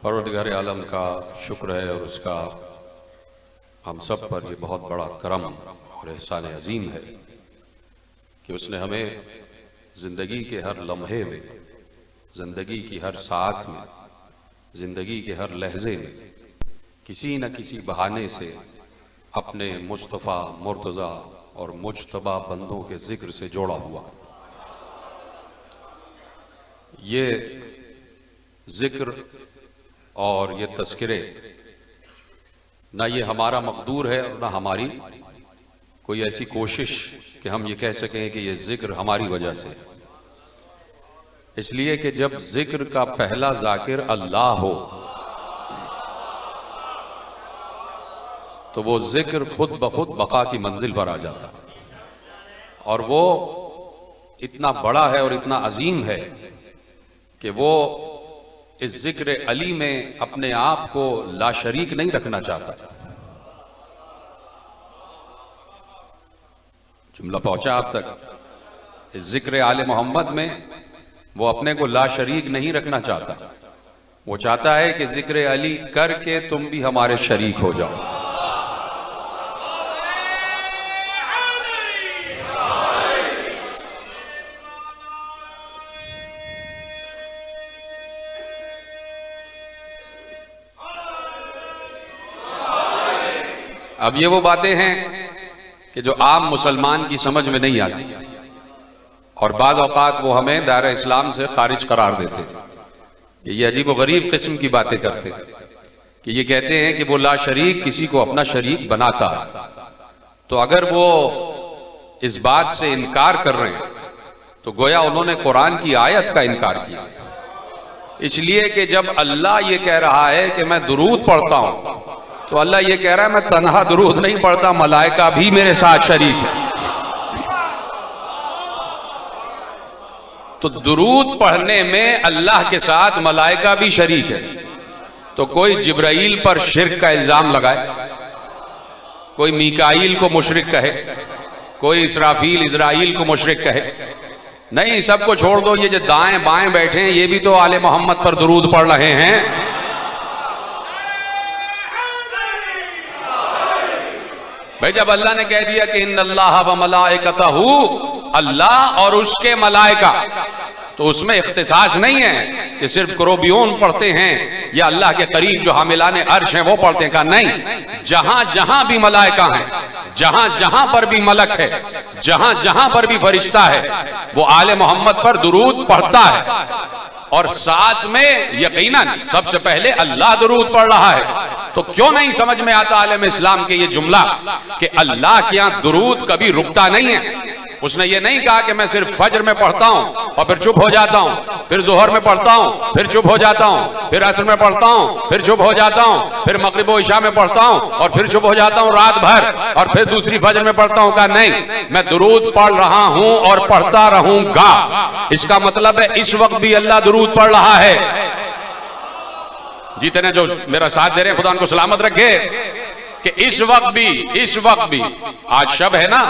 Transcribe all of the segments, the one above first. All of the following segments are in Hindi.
परवरदिगार आलम का शुक्र है और उसका हम सब पर ये बहुत बड़ा करम और एहसान अजीम है कि उसने हमें ज़िंदगी के हर लम्हे में, ज़िंदगी की हर साथ में, ज़िंदगी के हर लहजे में किसी न किसी बहाने से अपने मुस्तफ़ा मुर्तज़ा और मुज्तबा बंदों के ज़िक्र से जोड़ा हुआ। ये ज़िक्र और ये तज़किरे ना ये हमारा मक़दूर है और ना हमारी कोई ऐसी कोशिश कि हम ये कह सकें कि ये ज़िक्र हमारी वजह से। इसलिए कि जब ज़िक्र का पहला ज़ाकिर अल्लाह हो तो वो ज़िक्र खुद ब खुद बका की मंजिल पर आ जाता, और वो इतना बड़ा है और इतना अजीम है कि वो इस ज़िक्र अली में अपने आप को लाशरीक नहीं रखना चाहता। जुमला पहुंचा आप तक? इस ज़िक्र आले मोहम्मद में वो अपने को लाशरीक नहीं रखना चाहता। वो चाहता है कि ज़िक्र अली करके तुम भी हमारे शरीक हो जाओ। अब ये वो बातें हैं कि जो आम मुसलमान की समझ में नहीं आती, और बाज़ औक़ात वो हमें दायरा इस्लाम से खारिज करार देते कि ये अजीब व गरीब किस्म की बातें करते कि ये कहते हैं कि वो ला शरीक किसी को अपना शरीक बनाता है। तो अगर वो इस बात से इनकार कर रहे हैं तो गोया उन्होंने कुरान की आयत का इनकार किया। इसलिए कि जब अल्लाह ये कह रहा है कि मैं दुरूद पढ़ता हूं तो अल्लाह ये कह रहा है मैं तन्हा दुरूद नहीं पढ़ता, मलाइका भी मेरे साथ शरीक है। तो दुरूद पढ़ने में अल्लाह के साथ मलाइका भी शरीक है। तो कोई जिब्राइल पर शिर्क का इल्जाम लगाए, कोई मीकाईल को मुशरिक कहे, कोई इसराफील इजराइल को मुशरिक कहे, नहीं, सबको छोड़ दो। ये जो दाएं बाएं बैठे हैं ये भी तो आले मोहम्मद पर दुरूद पढ़ रहे हैं। भाई जब अल्लाह ने कह दिया कि इन्नल्लाह व मलाइकतहू, अल्लाह और उसके मलाइका, तो उसमें इख्तिसास नहीं है कि सिर्फ कुरूबियोन पढ़ते हैं या अल्लाह के करीब जो हामिलाने अर्श हैं वो पढ़ते हैं। का नहीं, जहां जहां भी मलाइका हैं, जहां जहां पर भी मलक है, जहां जहां पर भी फरिश्ता है, वो आले मोहम्मद पर दुरूद पढ़ता है। और साथ में यकीनन सबसे पहले अल्लाह दुरूद पढ़ रहा है। तो क्यों नहीं समझ में आता आलम इस्लाम के ये जुमला कि अल्लाह के यहां दुरूद कभी रुकता नहीं है। उसने ये नहीं कहा कि मैं सिर्फ फज्र में पढ़ता हूं और फिर चुप हो जाता हूं, फिर जोहर में पढ़ता हूं फिर चुप हो जाता हूं, फिर असर में पढ़ता हूं फिर चुप हो जाता हूं, फिर मगरिब और इशा में पढ़ता हूं और फिर चुप हो जाता हूं रात भर, और फिर दूसरी फज्र में पढ़ता हूं। कहा नहीं, मैं दुरूद पढ़ रहा हूं और पढ़ता रहूंगा। इसका मतलब है इस वक्त भी अल्लाह दुरूद पढ़ रहा है। जितने जो मेरा साथ दे रहे हैं खुदा उनको सलामत रखे कि इस वक्त भी आज शब है ना,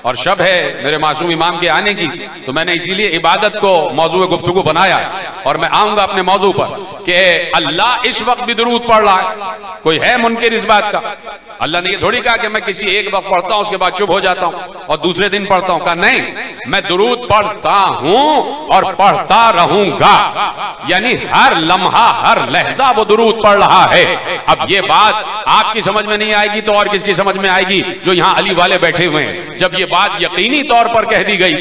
और शब है मेरे मासूम इमाम के आने की, तो मैंने इसीलिए इबादत को मौजू गुफ्तगू बनाया और मैं आऊंगा अपने मौजू पर कि अल्लाह इस वक्त भी दुरूद पढ़ रहा है। कोई है मुनकिर इस बात का? अल्लाह ने ये थोड़ी कहा कि मैं किसी एक वक्त पढ़ता हूं उसके बाद चुप हो जाता हूं और दूसरे दिन पढ़ता हूं। कहा नहीं, मैं दुरूद पढ़ता हूं और पढ़ता रहूंगा, यानी हर लम्हा हर लहजा वो दुरूद पढ़ रहा है। अब ये बात आपकी समझ में नहीं आएगी तो और किसकी समझ में आएगी? जो यहां अली वाले बैठे हुए हैं। जब ये बात यकीनी तौर पर कह दी गई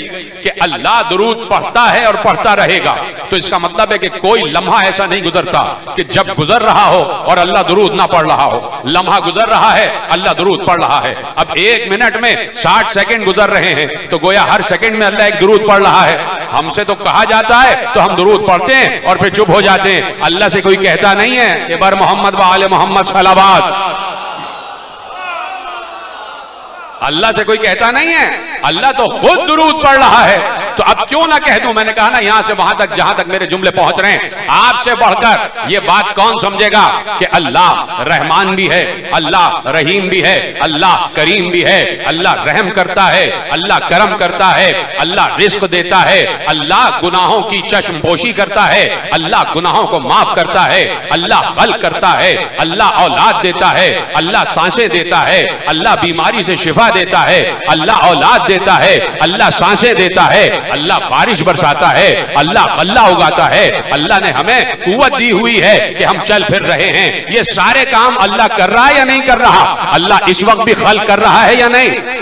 कि अल्लाह दुरूद पढ़ता है और पढ़ता रहेगा, तो इसका मतलब है कि कोई लम्हा ऐसा नहीं गुजरता कि जब गुजर रहा हो और अल्लाह दुरूद ना पढ़ रहा हो। लम्हा गुजर रहा है, अल्लाह दुरूद पढ़ रहा है। अब एक मिनट में 60 सेकंड गुजर रहे हैं, तो गोया हर सेकंड में अल्लाह एक दुरूद पढ़ रहा है। हमसे तो कहा जाता है तो हम दुरूद पढ़ते हैं और फिर चुप हो जाते हैं। अल्लाह से कोई कहता नहीं है कि बर मोहम्मद व आले मोहम्मद सलावत। अल्लाह से कोई कहता नहीं है, अल्लाह तो खुद दुरूद पढ़ रहा है। तो अब क्यों ना कह दूं, मैंने कहा ना यहां से वहां तक जहां तक मेरे जुमले पहुंच रहे हैं, आपसे बढ़कर ये बात कौन समझेगा कि अल्लाह रहमान भी है, अल्लाह रहीम भी है, अल्लाह करीम भी है, अल्लाह रहम करता है, अल्लाह करम करता है, अल्लाह रिस्क देता है, अल्लाह गुनाहों की चश्मपोशी करता है, अल्लाह गुनाहों को माफ करता है, अल्लाह खल्क करता है, अल्लाह औलाद देता है, अल्लाह सांसें देता है, अल्लाह बीमारी से शिफा देता है, अल्लाह औलाद देता है, अल्लाह सांसें देता है, अल्लाह बारिश बरसाता है, अल्लाह गल्ला उगाता है, अल्लाह ने हमें कुव्वत दी हुई है कि हम चल फिर रहे हैं। ये सारे काम अल्लाह कर रहा है या नहीं कर रहा? अल्लाह इस वक्त भी खल्क कर रहा है या नहीं?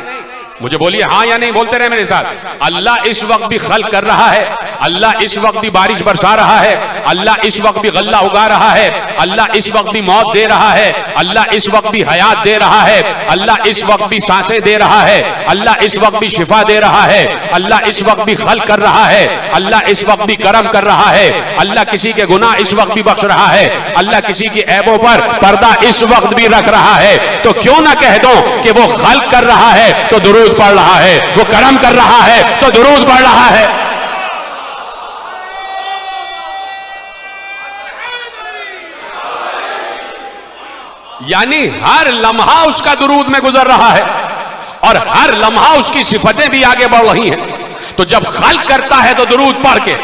मुझे बोलिए हाँ या नहीं, बोलते रहे मेरे साथ। अल्लाह इस वक्त भी खल्क कर रहा है, अल्लाह इस वक्त भी बारिश बरसा रहा है, अल्लाह इस वक्त भी गल्ला उगा रहा है, अल्लाह इस वक्त भी मौत दे रहा है, अल्लाह इस वक्त भी हयात दे रहा है, अल्लाह इस वक्त भी सांसें दे रहा है, अल्लाह इस वक्त भी शिफा दे रहा है, अल्लाह इस वक्त भी खल्क कर रहा है, अल्लाह इस वक्त भी करम कर रहा है, अल्लाह किसी के गुनाह इस वक्त भी बख्श रहा है, अल्लाह किसी की ऐबों पर पर्दा इस वक्त भी रख रहा है। तो क्यों ना कह दो कि वो खल्क कर रहा है तो दुरूद पढ़ रहा है, वो करम कर रहा है तो दुरूद पढ़ रहा है। यानी हर लम्हा उसका दुरूद में गुजर रहा है और हर लम्हा उसकी सिफतें भी आगे बढ़ रही हैं। तो जब खल्क करता है तो दुरूद पढ़ के,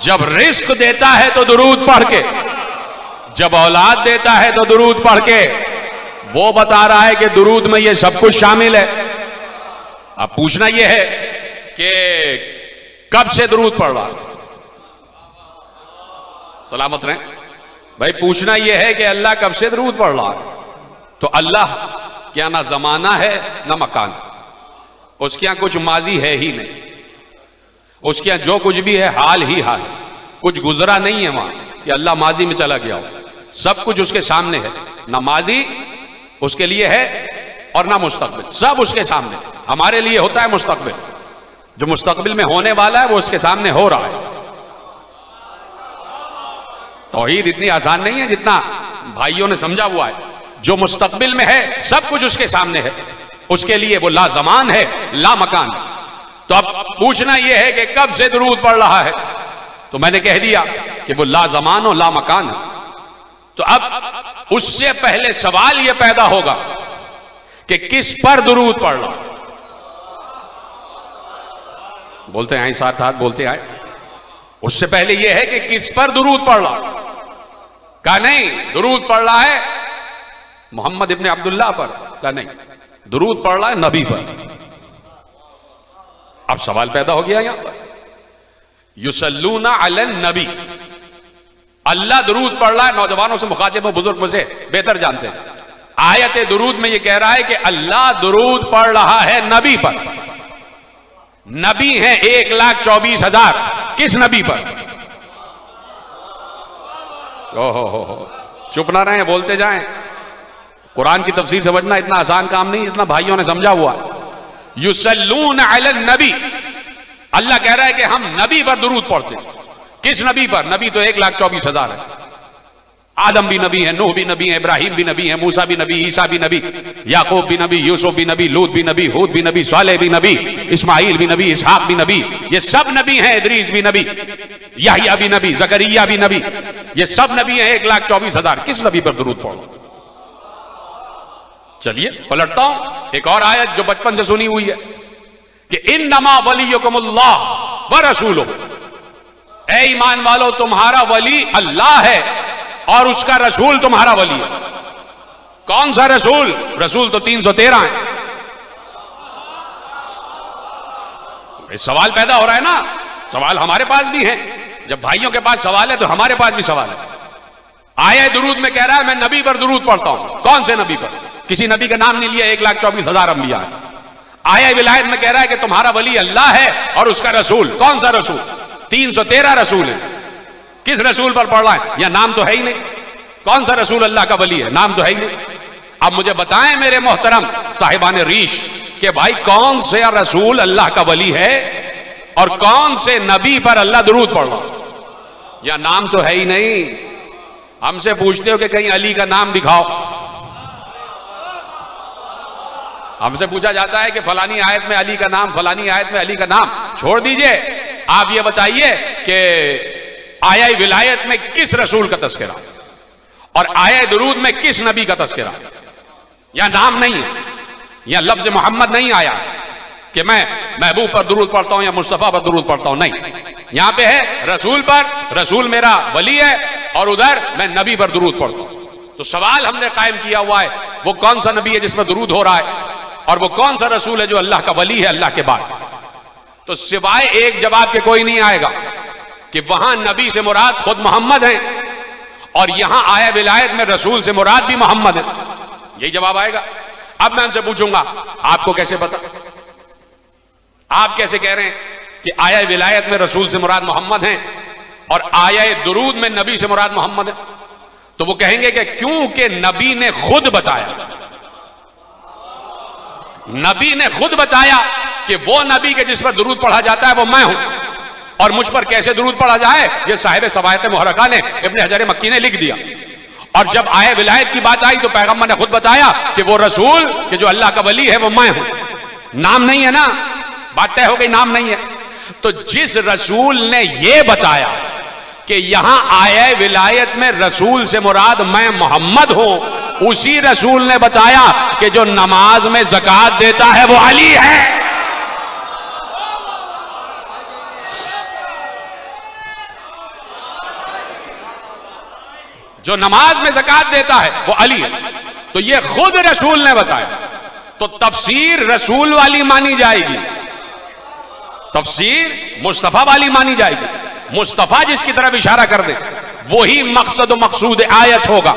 जब रिस्क देता है तो दुरूद पढ़ के, जब औलाद देता है तो दुरूद पढ़ के, वो बता रहा है कि दुरूद में ये सब कुछ शामिल है। अब पूछना यह है कि कब से दुरूद पढ़ रहा? सलामत रहें भाई। पूछना यह है कि अल्लाह कब से दुरूद पढ़ रहा है? तो अल्लाह क्या ना जमाना है ना मकान, उसके यहां कुछ माजी है ही नहीं, उसके यहां जो कुछ भी है हाल ही हाल, कुछ गुजरा नहीं है वहां कि अल्लाह माजी में चला गया हो। सब कुछ उसके सामने है, ना माजी उसके लिए है और ना मुस्तकबिल, सब उसके सामने। हमारे लिए होता है मुस्तकबिल, जो मुस्तकबिल में होने वाला है वो उसके सामने हो रहा है। तौहीद इतनी आसान नहीं है जितना भाइयों ने समझा हुआ है। जो मुस्तकबिल में है सब कुछ उसके सामने है, उसके लिए वो ला ज़मान है ला मकान। तो अब पूछना यह है कि कब से दुरूद पढ़ रहा है? तो मैंने कह दिया कि वो ला ज़मान और ला मकान है। तो अब उससे पहले सवाल यह पैदा होगा कि किस पर दुरूद पढ़ रहा? बोलते आए साथ हाथ बोलते आए। उससे पहले यह है कि किस पर दुरूद पढ़ रहा? कहा नहीं, दुरूद पढ़ रहा है मोहम्मद इब्ने अब्दुल्लाह पर। कहा नहीं, दुरूद पढ़ रहा है नबी पर। अब सवाल पैदा हो गया यहां पर, युसल्लूना अलन नबी, अल्लाह दुरूद पढ़ रहा है। नौजवानों से मुखातिब, बुजुर्ग मुझे बेहतर जानते हैं। आयत दुरूद में यह कह रहा है कि अल्लाह दुरूद पढ़ रहा है नबी पर। नबी है 1,24,000। किस नबी पर? ओहो, चुप ना रहे, बोलते जाएं। कुरान की तफसीर समझना इतना आसान काम नहीं जितना भाइयों ने समझा हुआ। युसल्लून अलन नबी, अल्लाह कह रहा है कि हम नबी पर दुरूद पढ़ते। किस नबी पर? नबी तो 1,24,000 है। आदम भी नबी है, नूह भी नबी है, इब्राहिम भी नबी है, मूसा भी नबी, ईसा भी नबी, याकूब भी नबी, यूसुफ भी नबी, लूत भी नबी, हूद भी नबी, सालेह भी नबी, इस्माइल भी नबी, इसहाक भी नबी, ये सब नबी हैं। इदरीस भी नबी, याहिया भी नबी, जकरिया भी नबी, ये सब नबी हैं 1,24,000। किस नबी पर दुरूद पढ़ो? चलिए पलटता हूं एक और आयत जो बचपन से सुनी हुई है कि इन्नमा वलियुकुमुल्लाह व रसूलुहु, ऐ ईमान वालो तुम्हारा वली अल्लाह है और उसका रसूल तुम्हारा वली है। कौन सा रसूल? रसूल तो 313 है। सवाल पैदा हो रहा है ना, सवाल हमारे पास भी है। जब भाइयों के पास सवाल है तो हमारे पास भी सवाल है। आया दुरूद में कह रहा है मैं नबी पर दुरूद पढ़ता हूं। कौन से नबी पर? किसी नबी का नाम नहीं लिया, 1,24,000 अंबिया है। आया विलायत में कह रहा है कि तुम्हारा वली अल्लाह है और उसका रसूल। कौन सा रसूल? 313 रसूल है। किस रसूल पर पढ़ रहा है? या नाम तो है ही नहीं। कौन सा रसूल अल्लाह का वली है? नाम तो है ही नहीं। अब मुझे बताएं मेरे मोहतरम साहिबान रीश कि भाई कौन से रसूल अल्लाह का वली है और कौन से नबी पर अल्लाह दुरूद पढ़ रहा? या नाम तो है ही नहीं। हमसे पूछते हो कि कहीं अली का नाम दिखाओ। हमसे पूछा जाता है कि फलानी आयत में अली का नाम, फलानी आयत में अली का नाम, छोड़ दीजिए। आप ये बताइए कि आया विलायत में किस रसूल का तस्करा और आया दुरूद में किस नबी का तस्करा? या नाम नहीं है, या लफ्ज मोहम्मद नहीं आया कि मैं महबूब पर दुरूद पढ़ता हूं या मुस्तफा पर दुरूद पढ़ता हूं, नहीं। यहां पे है रसूल पर, रसूल मेरा वली है, और उधर मैं नबी पर दुरूद पढ़ता हूं। तो सवाल हमने कायम किया हुआ है, वो कौन सा नबी है जिसमें दुरूद हो रहा है, और वो कौन सा रसूल है जो अल्लाह का वली है अल्लाह के बाद? तो सिवाय एक जवाब के कोई नहीं आएगा कि वहां नबी से मुराद खुद मोहम्मद है और यहां आया विलायत में रसूल से मुराद भी मोहम्मद है। यही जवाब आएगा। अब मैं उनसे पूछूंगा, आपको कैसे पता? आप कैसे कह रहे हैं कि आया विलायत में रसूल से मुराद मोहम्मद है और आया दुरूद में नबी से मुराद मोहम्मद है? तो वो कहेंगे कि क्योंकि नबी ने खुद बताया, नबी ने खुद बताया कि वो नबी के जिस पर दुरूद पढ़ा जाता है वो मैं हूं, और मुझ पर कैसे दुरूद पढ़ा जाए ये साहिब सवायत मुहर्रका ने, इब्न हजर मक्की ने लिख दिया। और जब आए विलायत की बात आई तो पैगंबर ने खुद बताया कि वो रसूल कि जो अल्लाह का वली है वो मैं हूं। नाम नहीं है ना, बात तय हो गई, नाम नहीं है। तो जिस रसूल ने यह बताया कि यहां आया विलायत में रसूल से मुराद मैं मोहम्मद हूं, उसी रसूल ने बताया कि जो नमाज में ज़कात देता है वो अली है। जो नमाज में ज़कात देता है वो अली है। तो ये खुद रसूल ने बताया, तो तफसीर रसूल वाली मानी जाएगी, तफसीर मुस्तफा वाली मानी जाएगी। मुस्तफा जिसकी तरफ इशारा कर दे वही मकसद व मकसूद आयत होगा,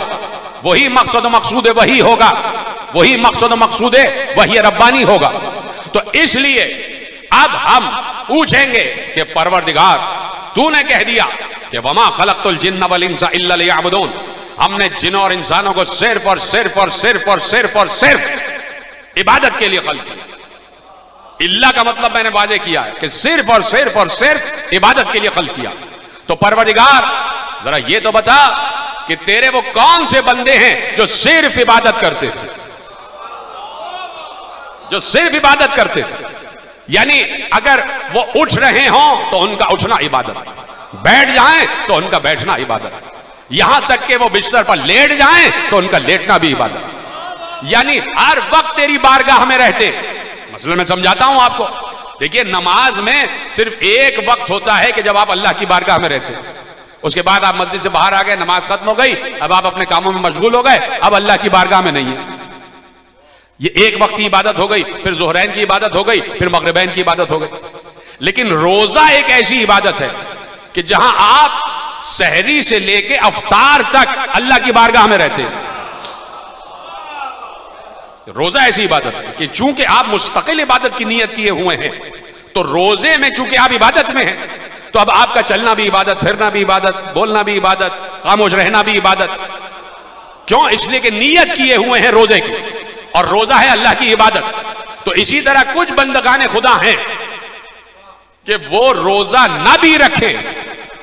वही मकसद व मकसूद वही होगा, वही मकसद व मकसूद वही रब्बानी होगा। तो इसलिए अब हम पूछेंगे कि परवरदिगार तूने कह दिया कि वमा खलक़तुल जिन्न वल इंसा इल्ला लियअबुदून, हमने जिन और इंसानों को सिर्फ और सिर्फ और सिर्फ और सिर्फ और सिर्फ इबादत के लिए खल्क़ किया। इल्ला का मतलब मैंने वाज़ेह किया है कि सिर्फ और सिर्फ और सिर्फ इबादत के लिए खल्क़ किया। तो परवरदिगार जरा ये तो बता कि तेरे वो कौन से बंदे हैं जो सिर्फ इबादत करते थे, जो सिर्फ इबादत करते थे। यानी अगर वो उठ रहे हों तो उनका उठना इबादत, बैठ जाएं तो उनका बैठना इबादत, यहां तक कि वो बिस्तर पर लेट जाएं तो उनका लेटना भी इबादत। यानी हर वक्त तेरी बारगाह में रहते। मसला मैं समझाता हूं आपको। देखिए, नमाज में सिर्फ एक वक्त होता है कि जब आप अल्लाह की बारगाह में रहते, उसके बाद आप मस्जिद से बाहर आ गए, नमाज खत्म हो गई, अब आप अपने कामों में मशगूल हो गए, अब अल्लाह की बारगाह में नहीं है। ये एक वक्त की इबादत हो गई, फिर ज़ोहरैन की इबादत हो गई, फिर मगरिबैन की इबादत हो गई। लेकिन रोजा एक ऐसी इबादत है कि जहां आप सहरी से लेके अफ्तार तक अल्लाह की बारगाह में रहते हैं। रोजा ऐसी इबादत है कि चूंकि आप मुस्तकिल इबादत की नीयत किए हुए हैं, तो रोजे में चूंकि आप इबादत में हैं, तो अब आपका चलना भी इबादत, फिरना भी इबादत, बोलना भी इबादत, खामोश रहना भी इबादत। क्यों? इसलिए कि नीयत किए हुए हैं रोजे की, और रोजा है अल्लाह की इबादत। तो इसी तरह कुछ बंदगाने खुदा हैं कि वो रोजा ना भी रखें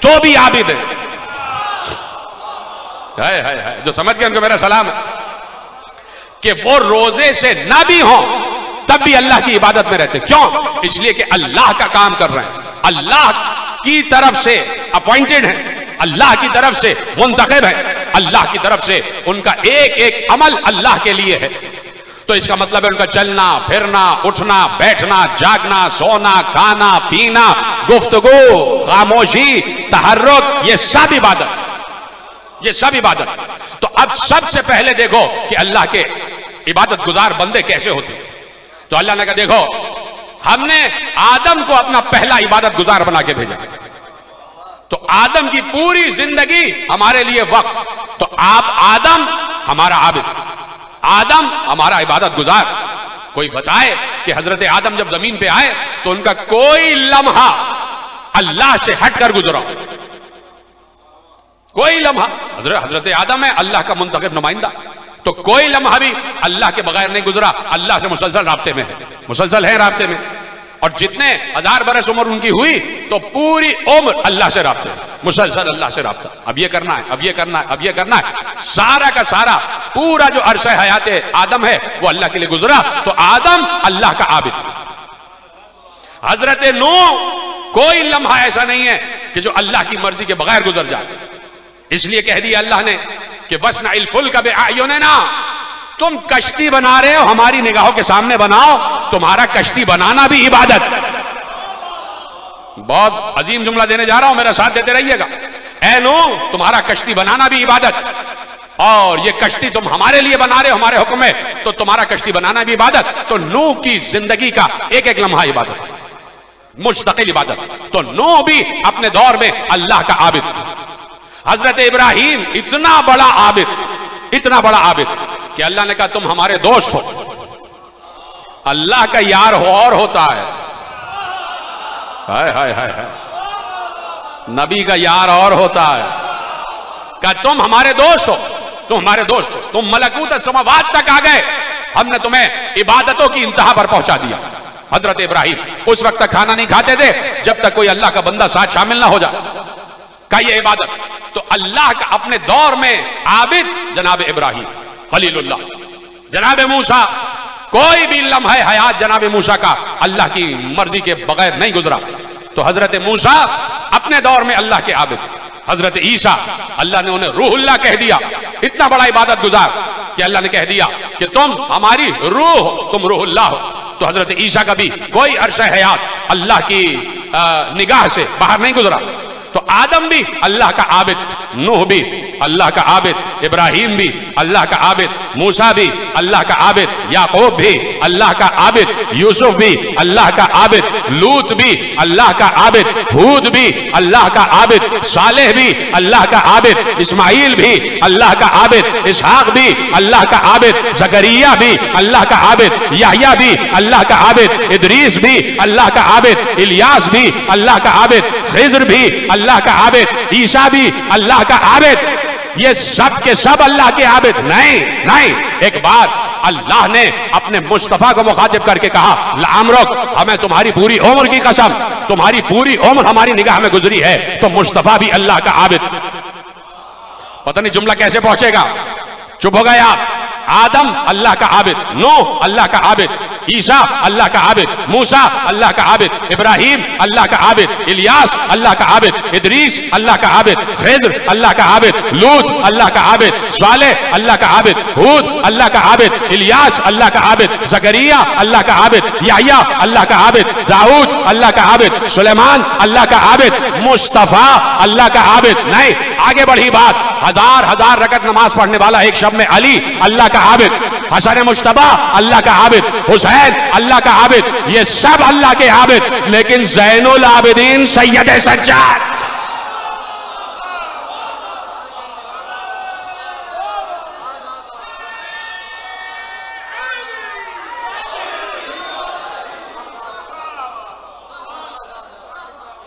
तो भी आबिद है। जो समझ गए उनको मेरा सलाम है कि वो रोजे से ना भी हो तब भी अल्लाह की इबादत में रहते। क्यों? इसलिए कि अल्लाह का काम कर रहे हैं, अल्लाह की तरफ से अपॉइंटेड है, अल्लाह की तरफ से मुंतखब है, अल्लाह की तरफ से उनका एक एक अमल अल्लाह के लिए है। तो इसका मतलब है उनका चलना फिरना, उठना बैठना, जागना, सोना, खाना पीना, गुफ्तगू, खामोशी, तहर्रुक, ये सब इबादत, ये सब इबादत। तो अब सबसे पहले देखो कि अल्लाह के इबादत गुजार बंदे कैसे होते। तो अल्लाह ने कहा, देखो हमने आदम को अपना पहला इबादत गुजार बना के भेजा, तो आदम की पूरी जिंदगी हमारे लिए वक्फ। तो आप आदम हमारा आबिद, आदम हमारा इबादत गुजार। कोई बताए कि हजरत आदम जब जमीन पे आए तो उनका कोई लम्हा अल्लाह से हटकर गुजरा, कोई लम्हा। हजरत आदम है अल्लाह का मुंतखब नुमाइंदा, तो कोई लम्हा भी अल्लाह के बगैर नहीं गुजरा। अल्लाह से मुसलसल राब्ते में है, मुसलसल है राब्ते में। और जितने 1000 बरस उम्र उनकी हुई तो पूरी उम्र अल्लाह से राब्ते, मुसलसल अल्लाह से राब्ता। अब ये करना है, अब ये करना है, अब ये करना है, सारा का सारा पूरा जो अरसा हयात आदम है वो अल्लाह के लिए गुजरा, तो आदम अल्लाह का आबिद। हजरत नूह कोई लम्हा ऐसा नहीं है कि जो अल्लाह की मर्जी के बगैर गुजर जाए। इसलिए कह दिया अल्लाह ने कि वस्नइल फुल्क बिअयुनिना, तुम कश्ती बना रहे हो हमारी निगाहों के सामने बनाओ, तुम्हारा कश्ती बनाना भी इबादत। बहुत अजीम जुमला देने जा रहा हूं, मेरा साथ देते रहिएगा। ऐ नूह, तुम्हारा कश्ती बनाना भी इबादत, और ये कश्ती तुम हमारे लिए बना रहे हो हमारे हुक्म में, तो तुम्हारा कश्ती बनाना भी इबादत। तो नूह की जिंदगी का एक एक लम्हा इबादत, मुस्तकिल इबादत। तो नूह भी अपने दौर में अल्लाह का आबिद। हजरत इब्राहिम इतना बड़ा आबिद, इतना बड़ा आबिद कि अल्लाह ने कहा तुम हमारे दोस्त हो। अल्लाह का यार हो और होता है, हाय हाय हाय हाय, नबी का यार और होता है। कहा तुम हमारे दोस्त हो, तुम हमारे दोस्त हो, तुम मलकूत समावात तक आ गए, हमने तुम्हें इबादतों की इंतहा पर पहुंचा दिया। हजरत इब्राहिम उस वक्त तक खाना नहीं खाते थे जब तक कोई अल्लाह का बंदा साथ शामिल ना हो जाए। का ये इबादत, तो अल्लाह का अपने दौर में आबिद जनाब इब्राहिम खलीलुल्लाह। जनाब मूसा, कोई भी लम्हा हयात जनाब मूसा का अल्लाह की मर्जी के बगैर नहीं गुजरा। तो हजरत मूसा अपने दौर में अल्लाह के आबिद। हजरत ईसा, अल्लाह ने उन्हें रूहुल्लाह कह दिया, इतना बड़ा इबादत गुजार कि अल्लाह ने कह दिया कि तुम हमारी रूह, तुम रूहुल्लाह हो। तो हजरत ईसा का भी कोई अरसा हयात अल्लाह की निगाह से बाहर नहीं गुजरा। तो आदम भी अल्लाह का आबिद, नूह भी अल्लाह का आबिद, इब्राहिम भी अल्लाह का आबिद, मूसा भी अल्लाह का आबिद, याकूब भी अल्लाह का आबिद, यूसुफ भी अल्लाह का आबिद, लूत भी अल्लाह का आबिद, हूद भी अल्लाह का आबिद, सालेह भी अल्लाह का आबिद, इस्माइल भी अल्लाह का आबिद, इसहाक भी अल्लाह का आबिद, जकरिया भी अल्लाह का आबिद, याह्या भी अल्लाह का आबिद, इदरीस भी अल्लाह का आबिद, इलियास भी अल्लाह का आबिद, खिज्र भी अल्लाह का आबिद, ईसा भी अल्लाह का आबिद। ये सब के सब अल्लाह के आबिद नहीं। नहीं, एक बार अल्लाह ने अपने मुस्तफा को मुखातिब करके कहा, लामरुक, हमें तुम्हारी पूरी उम्र की कसम, तुम्हारी पूरी उम्र हमारी निगाह में गुजरी है। तो मुस्तफा भी अल्लाह का आबिद। पता नहीं जुमला कैसे पहुंचेगा, चुप हो गए आप। आदम अल्लाह का आबिद, नूह अल्लाह का आबिद, ईसा अल्लाह का आबिद, मूसा अल्लाह का आबिद, इब्राहिम अल्लाह का आबिद, इलियास अल्लाह का आबिद, इदरीस अल्लाह का आबिद, खिज्र अल्लाह का आबिद, लूत अल्लाह का आबिद, सालेह अल्लाह का आबिद, हूद अल्लाह का आबिद, इलियास अल्लाह का आबिद, जकरिया अल्लाह का आबिद, याह्या अल्लाह का आबिद, दाऊद अल्लाह का आबिद, सुलेमान अल्लाह का आबिद, मुस्तफा अल्लाह का आबिद। नहीं, आगे बढ़ी बात। हजार हजार रकत नमाज पढ़ने वाला एक शब में अली अल्लाह का आबिद, हसन मुश्तबा अल्लाह का आबिद, हुसैन अल्लाह का आबिद, ये सब अल्लाह के आबिद। लेकिन ज़ैनुल आबिदीन सैयद सज्जाद,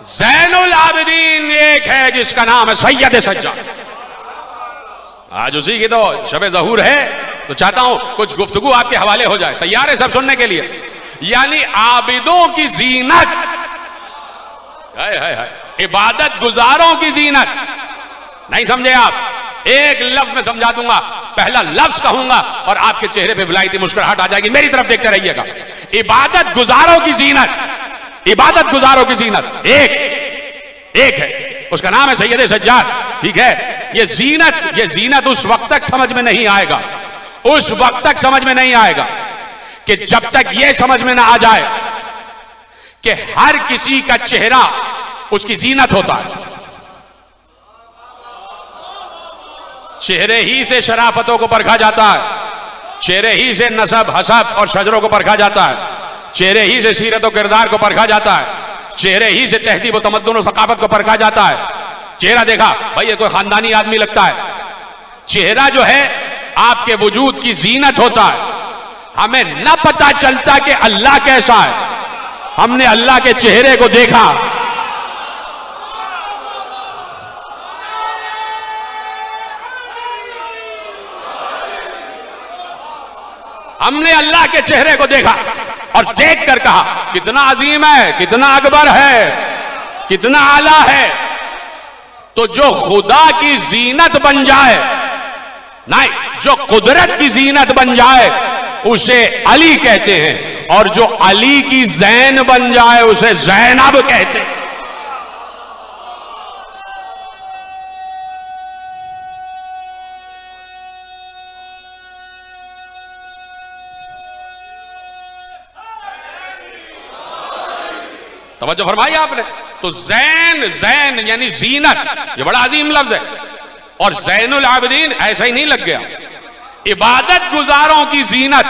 ज़ैनुल आबिदीन एक है जिसका नाम है सैयद सज्जाद। आज उसी की तो शबे ज़हूर है, तो चाहता हूं कुछ गुफ्तगू आपके हवाले हो जाए। तैयार है सब सुनने के लिए? यानी आबिदों की जीनत, हाय हाय हाय, इबादत गुजारों की जीनत। नहीं समझे आप? एक लफ्ज में समझा दूंगा, पहला लफ्ज कहूंगा और आपके चेहरे पे विलायती मुस्कुराहट आ जाएगी। मेरी तरफ देखते रहिएगा। इबादत गुजारों की जीनत, इबादत गुजारों की जीनत एक है, उसका नाम है सैयद सज्जाद। ठीक है, ये जीनत उस वक्त तक समझ में नहीं आएगा, उस वक्त तक समझ में नहीं आएगा कि जब तक ये समझ में ना आ जाए कि हर किसी का चेहरा उसकी जीनत होता है। चेहरे ही से शराफतों को परखा जाता है, चेहरे ही से नसब हसब और शजरों को परखा जाता है, चेहरे ही से सीरत और किरदार को परखा जाता है, चेहरे ही से तहजीब और तमद्दुन और सकाफत को परखा जाता है। चेहरा देखा, भाई ये कोई खानदानी आदमी लगता है। चेहरा जो है आपके वजूद की जीनत होता है। हमें न पता चलता कि अल्लाह कैसा है, हमने अल्लाह के चेहरे को देखा। हमने अल्लाह के चेहरे को देखा और देख कर कहा कितना अजीम है, कितना अकबर है, कितना आला है। तो जो खुदा की जीनत बन जाए नहीं, जो कुदरत की जीनत बन जाए उसे अली कहते हैं, और जो अली की जैन बन जाए उसे जैनब कहते हैं। तवज्जो फरमाई आपने। तो जैन, जैन यानी जीनत, ये बड़ा अजीम लफ्ज है। और जैनुल आबिदीन ऐसा ही नहीं लग गया, इबादत गुजारों की जीनत।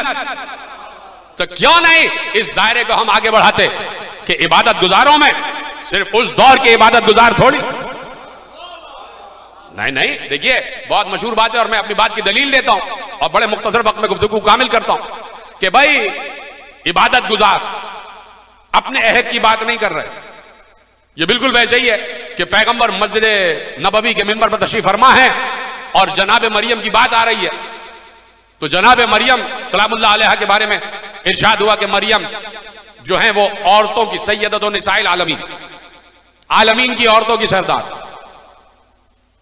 तो क्यों नहीं इस दायरे को हम आगे बढ़ाते कि इबादत गुजारों में सिर्फ उस दौर के इबादत गुजार थोड़ी। नहीं नहीं, देखिए बहुत मशहूर बात है और मैं अपनी बात की दलील देता हूं और बड़े मुख्तसर वक्त में गुफ्तगू कामिल करता हूं कि भाई इबादत गुजार अपने अहद की बात नहीं कर रहे। ये बिल्कुल वैसे ही है कि पैगंबर मस्जिद नबवी के मिंबर पर तशरीफ फरमा है और जनाब मरियम की बात आ रही है। तो जनाब मरियम सलामुल्लाह अलैहा के बारे में इरशाद हुआ कि मरियम जो है वो औरतों की सैयदतुन निसाइल आलमीन, आलमीन की औरतों की सरदार।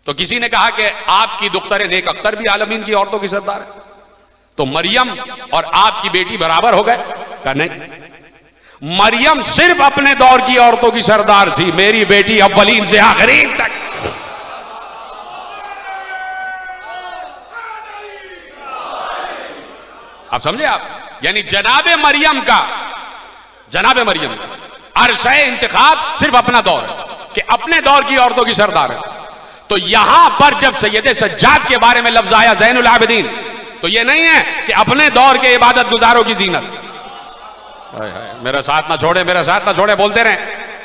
तो किसी ने कहा कि आपकी दुख्तर नेक अख्तर भी आलमीन की औरतों की सरदार है, तो मरियम और आपकी बेटी बराबर हो गए? कहा नहीं, मरियम सिर्फ अपने दौर की औरतों की सरदार थी, मेरी बेटी अव्वलीन से आखिरीन तक। आप समझे आप? यानी जनाब मरियम का अरशे इंतखाब सिर्फ अपना दौर है कि अपने दौर की औरतों की सरदार है। तो यहां पर जब सैयद सज्जाद के बारे में लफ्ज आया ज़ैनुल आबिदीन, तो यह नहीं है कि अपने दौर के इबादत गुजारों की जीनत। मेरा साथ ना छोड़े, मेरा साथ ना छोड़े, बोलते रहे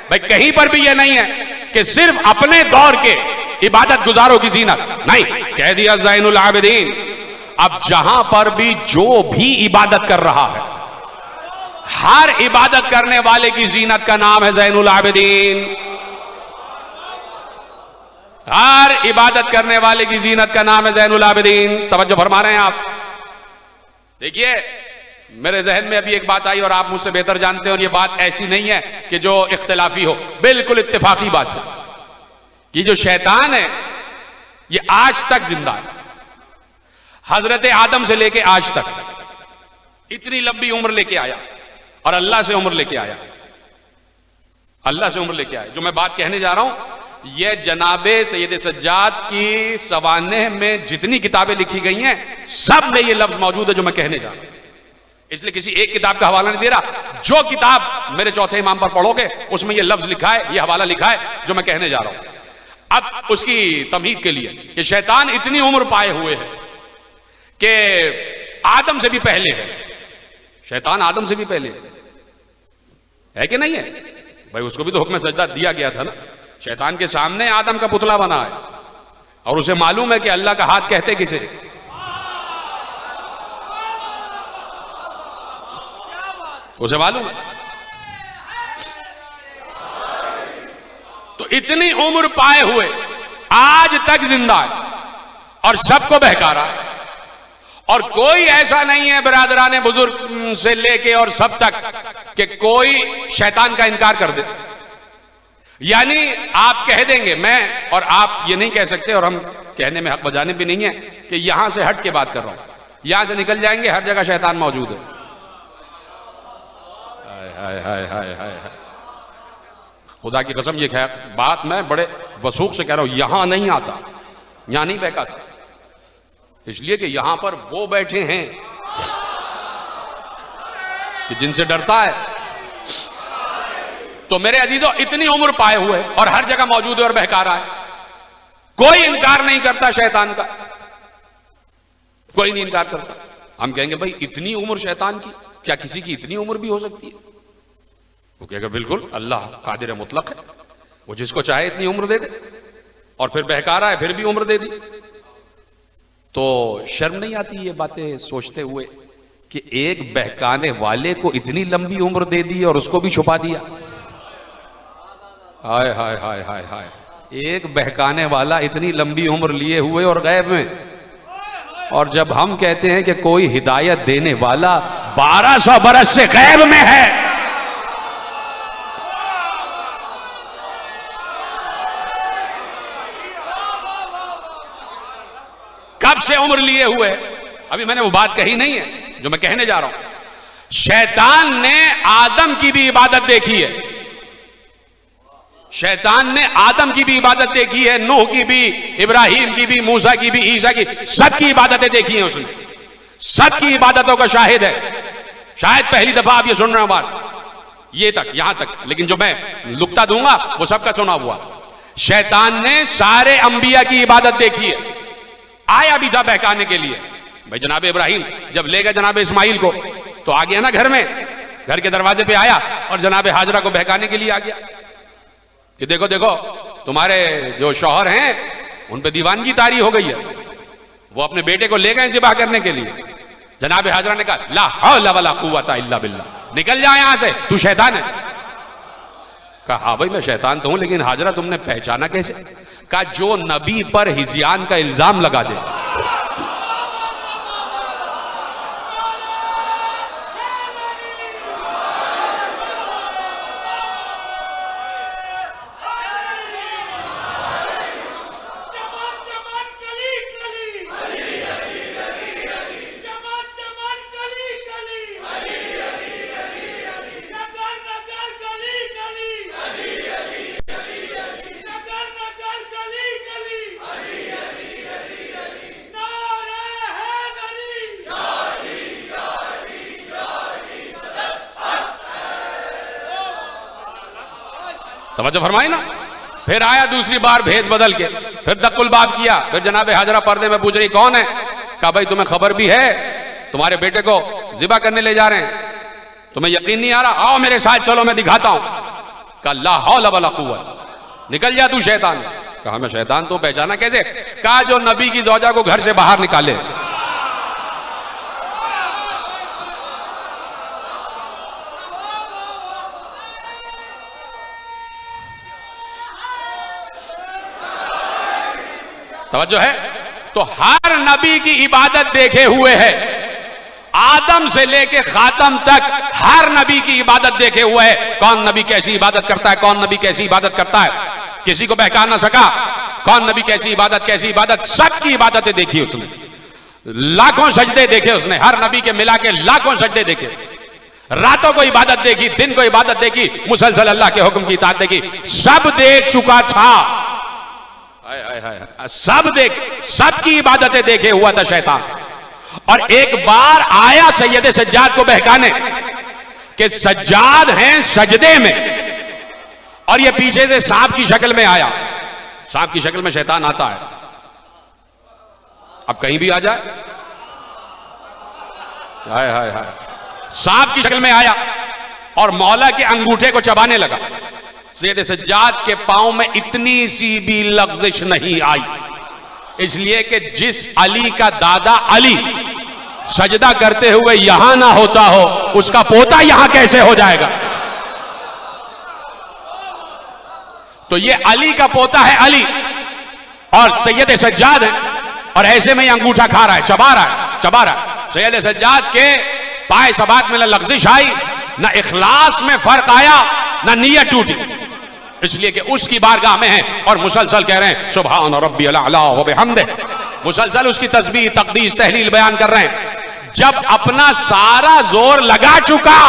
भाई। कहीं पर भी यह नहीं है कि सिर्फ अपने दौर के इबादत गुजारों की जीनत, नहीं, कह दिया ज़ैनुल आबिदीन। अब जहां पर भी जो भी इबादत कर रहा है, हर इबादत करने वाले की जीनत का नाम है ज़ैनुल आबिदीन। हर इबादत करने वाले की जीनत का नाम है ज़ैनुल आबिदीन। तवज्जो फरमा रहे हैं आप? देखिए मेरे जहन में अभी एक बात आई और आप मुझसे बेहतर जानते हैं, और ये बात ऐसी नहीं है कि जो इख्तिलाफी हो, बिल्कुल इत्तेफाकी बात है कि जो शैतान है ये आज तक जिंदा है। हजरत आदम से लेके आज तक इतनी लंबी उम्र लेके आया और अल्लाह से उम्र लेके आया, अल्लाह से उम्र लेके आया। जो मैं बात कहने जा रहा हूं यह जनाबे सैयद सज्जाद की सवानेह में जितनी किताबें लिखी गई हैं सब में यह लफ्ज मौजूद है जो मैं कहने जा रहा हूं। इसलिए किसी एक किताब का हवाला नहीं दे रहा। जो किताब मेरे चौथे इमाम पर पढ़ोगे उसमें यह लफ्ज लिखा है, यह हवाला लिखा है जो मैं कहने जा रहा हूं। अब उसकी तमहीद के लिए कि शैतान इतनी उम्र पाए हुए है कि आदम से भी पहले है। शैतान आदम से भी पहले है कि नहीं है भाई? उसको भी तो हुक्म सजदा दिया गया था ना। शैतान के सामने आदम का पुतला बना है और उसे मालूम है कि अल्लाह का हाथ कहते किसे। उसे मालूम है। तो इतनी उम्र पाए हुए आज तक जिंदा है और सबको बहका रहा है। और कोई ऐसा नहीं है बिरादराने बुजुर्ग से लेके और सब तक कि कोई शैतान का इनकार कर दे। यानी आप कह देंगे, मैं और आप ये नहीं कह सकते, और हम कहने में हक बजाने भी नहीं है कि यहां से हट के बात कर रहा हूं। यहां से निकल जाएंगे, हर जगह शैतान मौजूद है। हाय हाय हाय हाय हाय, खुदा की कसम, ये बात मैं बड़े वसूख से कह रहा हूं। यहां नहीं आता, यहां नहीं बहकाता, इसलिए कि यहां पर वो बैठे हैं कि जिनसे डरता है। तो मेरे अजीजों, इतनी उम्र पाए हुए और हर जगह मौजूद है और बहका रहा है। कोई इनकार नहीं करता शैतान का, कोई नहीं इनकार करता। हम कहेंगे भाई इतनी उम्र शैतान की, क्या किसी की इतनी उम्र भी हो सकती है? वो कहेगा बिल्कुल, अल्लाह कादिर मुतलक है, वो जिसको चाहे इतनी उम्र दे दे। और फिर बहका रहा है, फिर भी उम्र दे दी। तो शर्म नहीं आती ये बातें सोचते हुए कि एक बहकाने वाले को इतनी लंबी उम्र दे दी और उसको भी छुपा दिया? हाय हाय हाय हाय हाय, एक बहकाने वाला इतनी लंबी उम्र लिए हुए और गैब में। और जब हम कहते हैं कि कोई हिदायत देने वाला 1200 बरस से गैब में है, कब से उम्र लिए हुए। अभी मैंने वो बात कही नहीं है जो मैं कहने जा रहा हूं। शैतान ने आदम की भी इबादत देखी है, शैतान ने आदम की भी इबादत देखी है, नूह की भी, इब्राहिम की भी, मूसा की भी, ईसा की, सबकी इबादतें देखी हैं उसने, सबकी इबादतों का शाहिद है। शायद पहली दफा आप ये सुन रहे हो बात ये तक, यहां तक, लेकिन जो मैं नुक्ता दूंगा वो सबका सुना हुआ। शैतान ने सारे अंबिया की इबादत देखी है, आया भी था बहकाने के लिए। भाई जनाब इब्राहिम जब ले गए जनाब इस्माइल को तो आ गया ना घर में, घर के दरवाजे पे आया और जनाब हाजरा को बहकाने के लिए आ गया कि देखो देखो तुम्हारे जो शौहर हैं उन पे दीवानगी तारी हो गई है। वो अपने बेटे को ले गए ज़िबा करने के लिए। जनाब हाजरा ने कहा ला हौला वला कुव्वता इल्ला बिल्लाह, निकल जा यहां से, तू शैतान है। कहा हाँ भाई मैं शैतान तो हूं, लेकिन हाजरा तुमने पहचाना कैसे? कहा जो नबी पर हिजियान का इल्जाम लगा दे। तवज्जो फरमाई ना। फिर आया दूसरी बार भेस बदल के, फिर दक्कुल बाब किया। फिर जनाब हाजरा पर्दे में पूछ रही कौन है? कहा भाई तुम्हें खबर भी है, तुम्हारे बेटे को ज़िबा करने ले जा रहे हैं, तुम्हें यकीन नहीं आ रहा? आओ मेरे साथ चलो मैं दिखाता हूं। कहा ला हौला वला कुव्वत, निकल जा तू शैतान। कहा मैं शैतान तो पहचाना कैसे? कहा जो नबी की ज़ौजा को घर से बाहर निकाले। तवज्जो है। तो हर नबी की इबादत देखे हुए है, आदम से लेके खातम तक हर नबी की इबादत देखे हुए है। कौन नबी कैसी इबादत करता है, कौन नबी कैसी इबादत करता है, किसी को बहका ना सका। कौन नबी कैसी इबादत, सबकी इबादतें देखी उसने, लाखों सजदे देखे उसने, हर नबी के मिला के लाखों सजदे देखे। रातों को इबादत देखी, दिन को इबादत देखी, मुसलसल अल्लाह के हुक्म की इताअत देखी। सब देख चुका था, सब देख, सबकी इबादतें देखे हुआ था शैतान। और एक बार आया सैयद सज्जाद को बहकाने कि सज्जाद हैं सजदे में, और ये पीछे से सांप की शक्ल में आया। सांप की शक्ल में शैतान आता है, अब कहीं भी आ जाए। हाय हाय हाय, सांप की शक्ल में आया और मौला के अंगूठे को चबाने लगा। सैयद सज्जाद के पांव में इतनी सी भी लग़्ज़िश नहीं आई, इसलिए कि जिस अली का दादा अली सजदा करते हुए यहां ना होता हो, उसका पोता यहां कैसे हो जाएगा? तो ये अली का पोता है अली, और सैयद सज्जाद है, और ऐसे में ये अंगूठा खा रहा है, चबा रहा है। सैयद सज्जाद के पाए सबात में न लग़्ज़िश आई, न इखलास में फर्क आया, न नीयत टूटी, इसलिए कि उसकी बारगाह में है और मुसलसल कह रहे हैं सुभान रब्बियल आला व बिहम्दिह, मुसलसल उसकी तस्बीह तक़दीस तहलील बयान कर रहे हैं। जब अपना सारा जोर लगा चुका,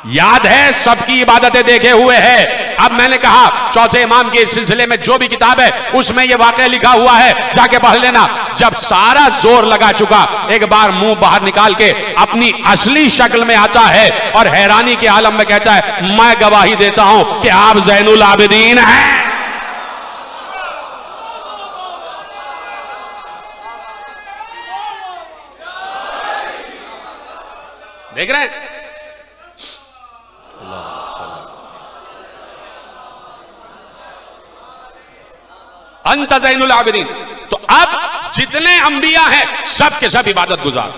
याद है सबकी इबादतें देखे हुए है। अब मैंने कहा चौथे इमाम के इस सिलसिले में जो भी किताब है उसमें यह वाक़या लिखा हुआ है, जाके पढ़ लेना। जब सारा जोर लगा चुका, एक बार मुंह बाहर निकाल के अपनी असली शक्ल में आता है और हैरानी के आलम में कहता है मैं गवाही देता हूं कि आप ज़ैनुल आबिदीन हैं। देख रहे हैं? अंत ज़ैनुल आबिदीन। तो अब जितने अंबिया हैं सब के सब इबादत गुजार,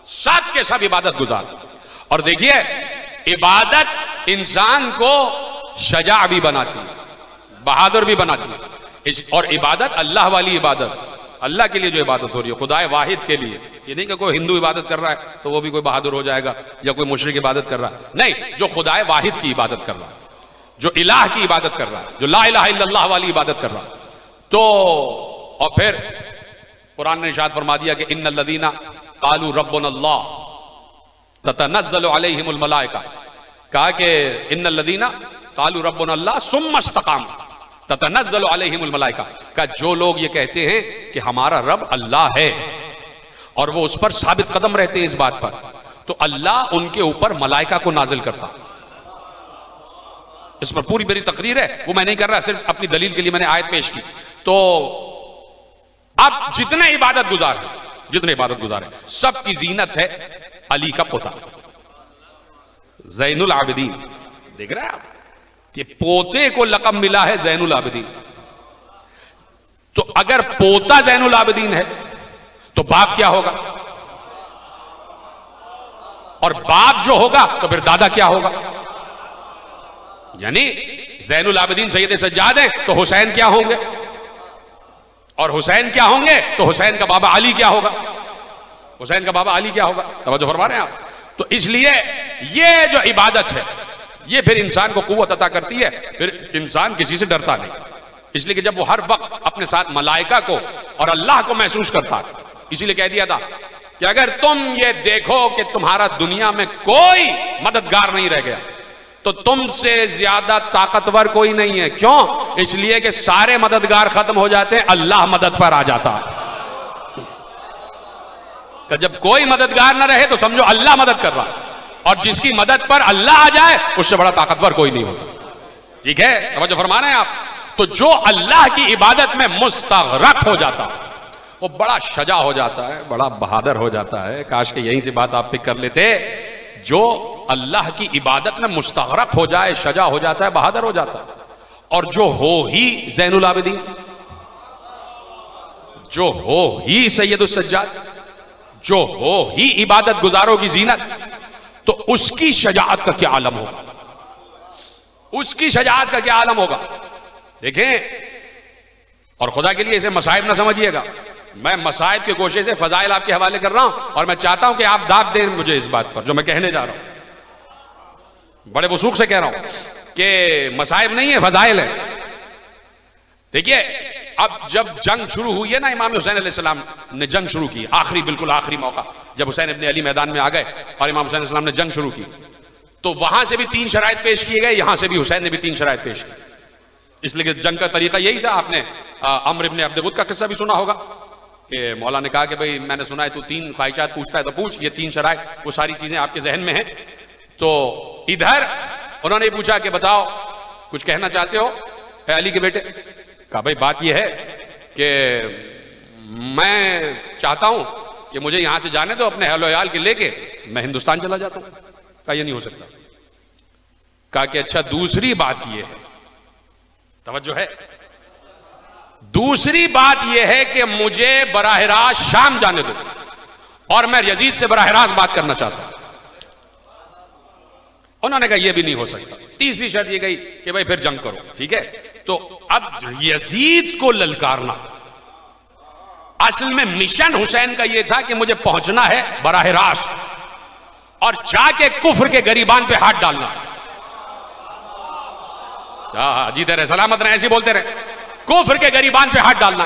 सब के सब इबादत गुजार। और देखिए इबादत इंसान को शजा भी बनाती, बहादुर भी बनाती। और इबादत अल्लाह वाली इबादत, अल्लाह के लिए जो इबादत हो रही है, खुदाए वाहिद के लिए। ये नहीं कि कोई हिंदू इबादत कर रहा है तो वो भी कोई बहादुर हो जाएगा, या कोई मुशरिक इबादत कर रहा है। नहीं, जो खुदाए वाहिद की इबादत कर रहा है, जो इलाह की इबादत कर रहा है, जो ला इलाहा इल्लल्लाह वाली इबादत कर रहा है। तो और फिर कुरान ने इरशाद फरमा दिया कि इन्नल्लज़ीना क़ालू रब्बुनल्लाह ततनज़्ज़लु अलैहिमुल मलाइका, कहा कि इन्नल्लज़ीना क़ालू रब्बुनल्लाह सुम्मा इस्तक़ामू ततनज़्ज़लु अलैहिमुल मलाइका, का जो लोग ये कहते हैं कि हमारा रब अल्लाह है और वो उस पर साबित कदम रहते हैं इस बात पर, तो अल्लाह उनके ऊपर मलाइका को नाजिल करता। इस पर पूरी मेरी तकरीर है, वो मैं नहीं कर रहा, सिर्फ अपनी दलील के लिए मैंने आयत पेश की। तो अब जितने इबादत गुजार है सबकी जीनत है अली का पोता ज़ैनुल आबिदीन। देख रहे हैं आप कि पोते को लक़ब मिला है ज़ैनुल आबिदीन। तो अगर पोता ज़ैनुल आबिदीन है तो बाप क्या होगा, और बाप जो होगा तो फिर दादा क्या होगा। यानी ज़ैनुल आबिदीन सैयद सज्जाद हैं तो हुसैन क्या होंगे, और हुसैन क्या होंगे तो हुसैन का बाबा अली क्या होगा, हुसैन का बाबा अली क्या होगा। तवज्जो फरमा रहे हैं आप। तो इसलिए ये जो इबादत है ये फिर इंसान को कुव्वत अता करती है, फिर इंसान किसी से डरता नहीं। इसलिए कि जब वो हर वक्त अपने साथ मलाइका को और अल्लाह को महसूस करता, इसीलिए कह दिया था कि अगर तुम ये देखो कि तुम्हारा दुनिया में कोई मददगार नहीं रह गया तो तुमसे ज्यादा ताकतवर कोई नहीं है। क्यों? इसलिए कि सारे मददगार खत्म हो जाते हैं, अल्लाह मदद पर आ जाता है। तो जब कोई मददगार ना रहे तो समझो अल्लाह मदद कर रहा है, और जिसकी मदद पर अल्लाह आ जाए उससे बड़ा ताकतवर कोई नहीं होता। ठीक है, तवज्जो फरमा रहे हैं आप। तो जो अल्लाह की इबादत में मुस्तग़रक़ हो जाता है वो बड़ा शजा हो जाता है, बड़ा बहादुर हो जाता है। काश के यहीं से बात आप पिक कर लेते। जो अल्लाह की इबादत में मुस्तग़रक़ हो जाए, शजा हो जाता है, बहादुर हो जाता है। और जो हो ही ज़ैनुल आबिदीन, जो हो ही सैयदुस सज्जाद, जो हो ही इबादत गुजारों की जीनत, तो उसकी शजाअत का क्या आलम होगा, उसकी शजाअत का क्या आलम होगा। देखें, और खुदा के लिए इसे मसाइब ना समझिएगा, मैं मसाइब के गोशे से फजाइल आपके हवाले कर रहा हूं, और मैं चाहता हूं कि आप दाद दें मुझे इस बात पर जो मैं कहने जा रहा हूं। बड़े वसूख से कह रहा हूं कि मसाइब नहीं है, फजाइल है। देखिए, अब जब जंग शुरू हुई है ना, इमाम हुसैन अलैहिस्सलाम ने जंग शुरू की, आखिरी, बिल्कुल आखिरी मौका जब हुसैन इब्ने अली मैदान में आ गए और इमाम हुसैन अलैहिस्सलाम ने जंग शुरू की, तो वहां से भी 3 शराइत पेश किए गए, यहां से भी हुसैन ने भी 3 शराइत पेश की। इसलिए कि जंग का तरीका यही था। आपने अम्र इब्ने अब्द गुद का किस्सा भी सुना होगा कि मौला ने कहा कि भाई मैंने सुना है तू 3 ख्वाहिशात पूछता है तो पूछ, ये 3 शराइत, वो सारी चीजें आपके जहन में हैं। तो इधर उन्होंने पूछा कि बताओ कुछ कहना चाहते हो अली के बेटे। कहा भाई बात यह है कि मैं चाहता हूं कि मुझे यहां से जाने दो, अपने अहल वयाल के लेके मैं हिंदुस्तान चला जाता हूं। कहा यह नहीं हो सकता। कहा कि अच्छा दूसरी बात यह है, तवज्जो है, दूसरी बात यह है कि मुझे बराह रास्त शाम जाने दो और मैं यजीद से बराह रास्त बात करना चाहता हूं। उन्होंने कहा यह भी नहीं हो सकता। तीसरी शर्त यह गई कि भाई फिर जंग करो। ठीक है, तो अब यजीद को ललकारना, असल में मिशन हुसैन का यह था कि मुझे पहुंचना है बराह रास्त और जाके कुफ्र के गरीबान पे हाथ डालना। जीते रहे, सलामत रहे, ऐसे बोलते रहे, कुफ्र के गरीबान पे हाथ डालना।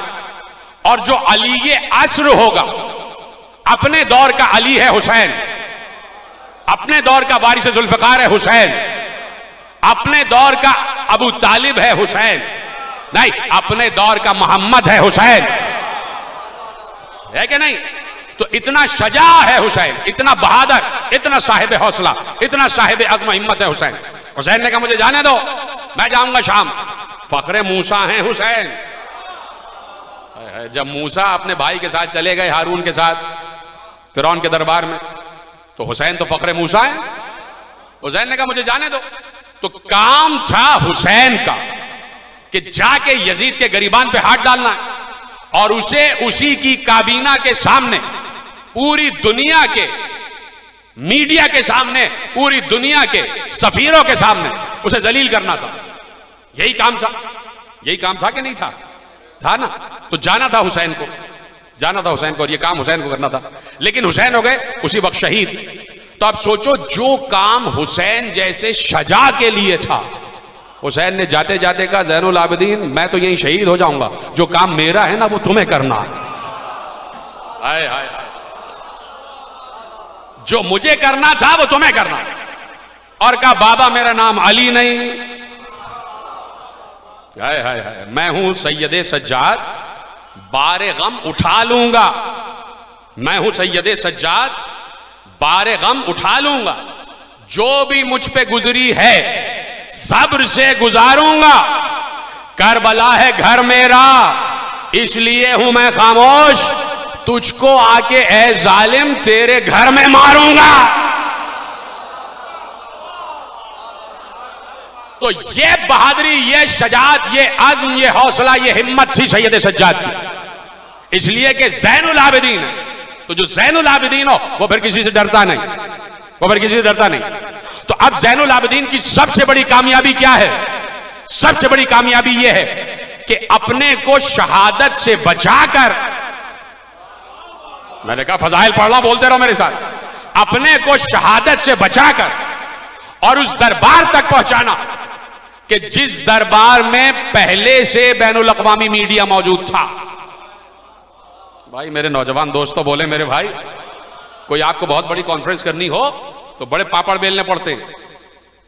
और जो अली अस्र होगा, अपने दौर का अली है हुसैन, अपने दौर का वारिस जुल्फकार है हुसैन, अपने दौर का अबू तालिब है हुसैन, नहीं अपने दौर का मोहम्मद है हुसैन, है कि नहीं। तो इतना शजा है हुसैन, इतना बहादुर, इतना साहिब हौसला, इतना साहिब अज़्म हिम्मत है हुसैन। हुसैन ने कहा मुझे जाने दो, मैं जाऊंगा शाम। फखरे मूसा हैं हुसैन। जब मूसा अपने भाई के साथ चले गए, हारून के साथ फिरौन के दरबार में, तो हुसैन तो फखरे मूसा है। हुसैन ने कहा मुझे जाने दो। तो काम था हुसैन का कि जाके यजीद के गरीबान पे हाथ डालना है और उसे उसी की काबीना के सामने, पूरी दुनिया के मीडिया के सामने, पूरी दुनिया के सफीरों के सामने उसे जलील करना था। यही काम था, यही काम था कि नहीं था? था ना। तो जाना था हुसैन को, जाना था हुसैन को, और ये काम हुसैन को करना था। लेकिन हुसैन हो गए उसी वक्त शहीद। तो आप सोचो, जो काम हुसैन जैसे शजा के लिए था, हुसैन ने जाते जाते कहा ज़ैनुल आबिदीन मैं तो यहीं शहीद हो जाऊंगा, जो काम मेरा है ना वो तुम्हें करना है। हाय हाय हाय, जो मुझे करना था वो तुम्हें करना, और कहा बाबा मेरा नाम अली नहीं। हाय हाय हाय, मैं हूं सैयदे सज्जाद, बारे गम उठा लूंगा। मैं हूं सैयदे सज्जाद, बारे गम उठा लूंगा। जो भी मुझ पे गुजरी है सब्र से गुजारूंगा। करबला है घर मेरा, इसलिए हूं मैं खामोश। तुझको आके ए जालिम तेरे घर में मारूंगा। तो ये बहादुरी, ये शजात, ये अज़्म, ये हौसला, ये हिम्मत थी सैयद सज्जाद की। इसलिए कि ज़ैनुल आबिदीन है, तो जो ज़ैनुल आबिदीन हो वो फिर किसी से डरता नहीं, वो फिर किसी से डरता नहीं। तो अब ज़ैनुल आबिदीन की सबसे बड़ी कामयाबी क्या है? सबसे बड़ी कामयाबी यह है कि अपने को शहादत से बचाकर, मैंने कहा फजाइल पढ़ लो, बोलते रहो मेरे साथ, अपने को शहादत से बचाकर और उस दरबार तक पहुंचाना कि जिस दरबार में पहले से बैनुल अक़वामी मीडिया मौजूद था। भाई मेरे नौजवान दोस्तों बोले, मेरे भाई कोई आपको बहुत बड़ी कॉन्फ्रेंस करनी हो तो बड़े पापड़ बेलने पड़ते हैं।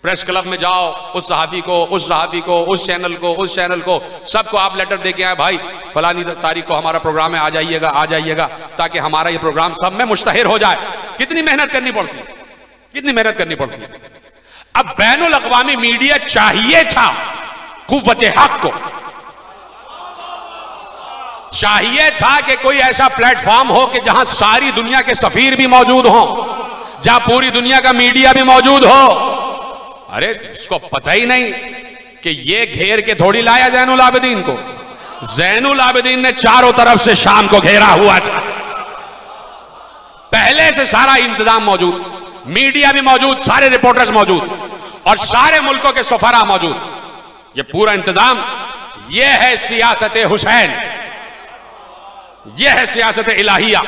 प्रेस क्लब में जाओ, उस सहाफी को, उस सहाफी को, उस चैनल को, उस चैनल को, सबको आप लेटर दे के आए, भाई फलानी तारीख को हमारा प्रोग्राम है, आ जाइएगा, आ जाइएगा, ताकि हमारा ये प्रोग्राम सब में मुश्तहिर हो जाए। कितनी मेहनत करनी पड़ती है, कितनी मेहनत करनी पड़ती है। अब बैनुल अक़वामी मीडिया चाहिए था कुव्वते हक को, चाहिए था कि कोई ऐसा प्लेटफॉर्म हो कि जहां सारी दुनिया के सफीर भी मौजूद हों, जहां पूरी दुनिया का मीडिया भी मौजूद हो। अरे इसको पता ही नहीं कि ये घेर के थोड़ी लाया ज़ैनुल आबिदीन को। ज़ैनुल आबिदीन ने चारों तरफ से शाम को घेरा हुआ था, पहले से सारा इंतजाम मौजूद, मीडिया भी मौजूद, सारे रिपोर्टर्स मौजूद और सारे मुल्कों के सफरा मौजूद। ये पूरा इंतजाम, यह है सियासत हुसैन, यह है सियासत इलाहिया।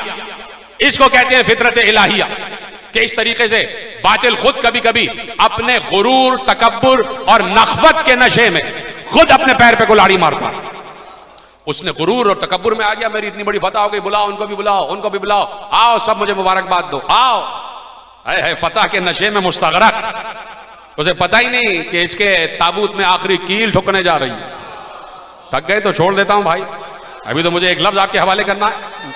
इसको कहते हैं फितरत इलाहिया, कि इस तरीके से बातिल खुद कभी कभी अपने गुरूर, तकब्बुर और नखवत के नशे में खुद अपने पैर पे कुल्हाड़ी मारता। उसने गुरूर और तकब्बुर में आ गया, मेरी इतनी बड़ी फतह हो गई, बुलाओ उनको भी, बुलाओ उनको भी, बुलाओ, आओ सब मुझे मुबारकबाद दो, आओ। है फतह के नशे में मुस्तगरक, उसे पता ही नहीं कि इसके ताबूत में आखिरी कील ठुकने जा रही है। थक गए तो छोड़ देता हूं भाई, अभी तो मुझे एक लफ्ज आपके हवाले करना है।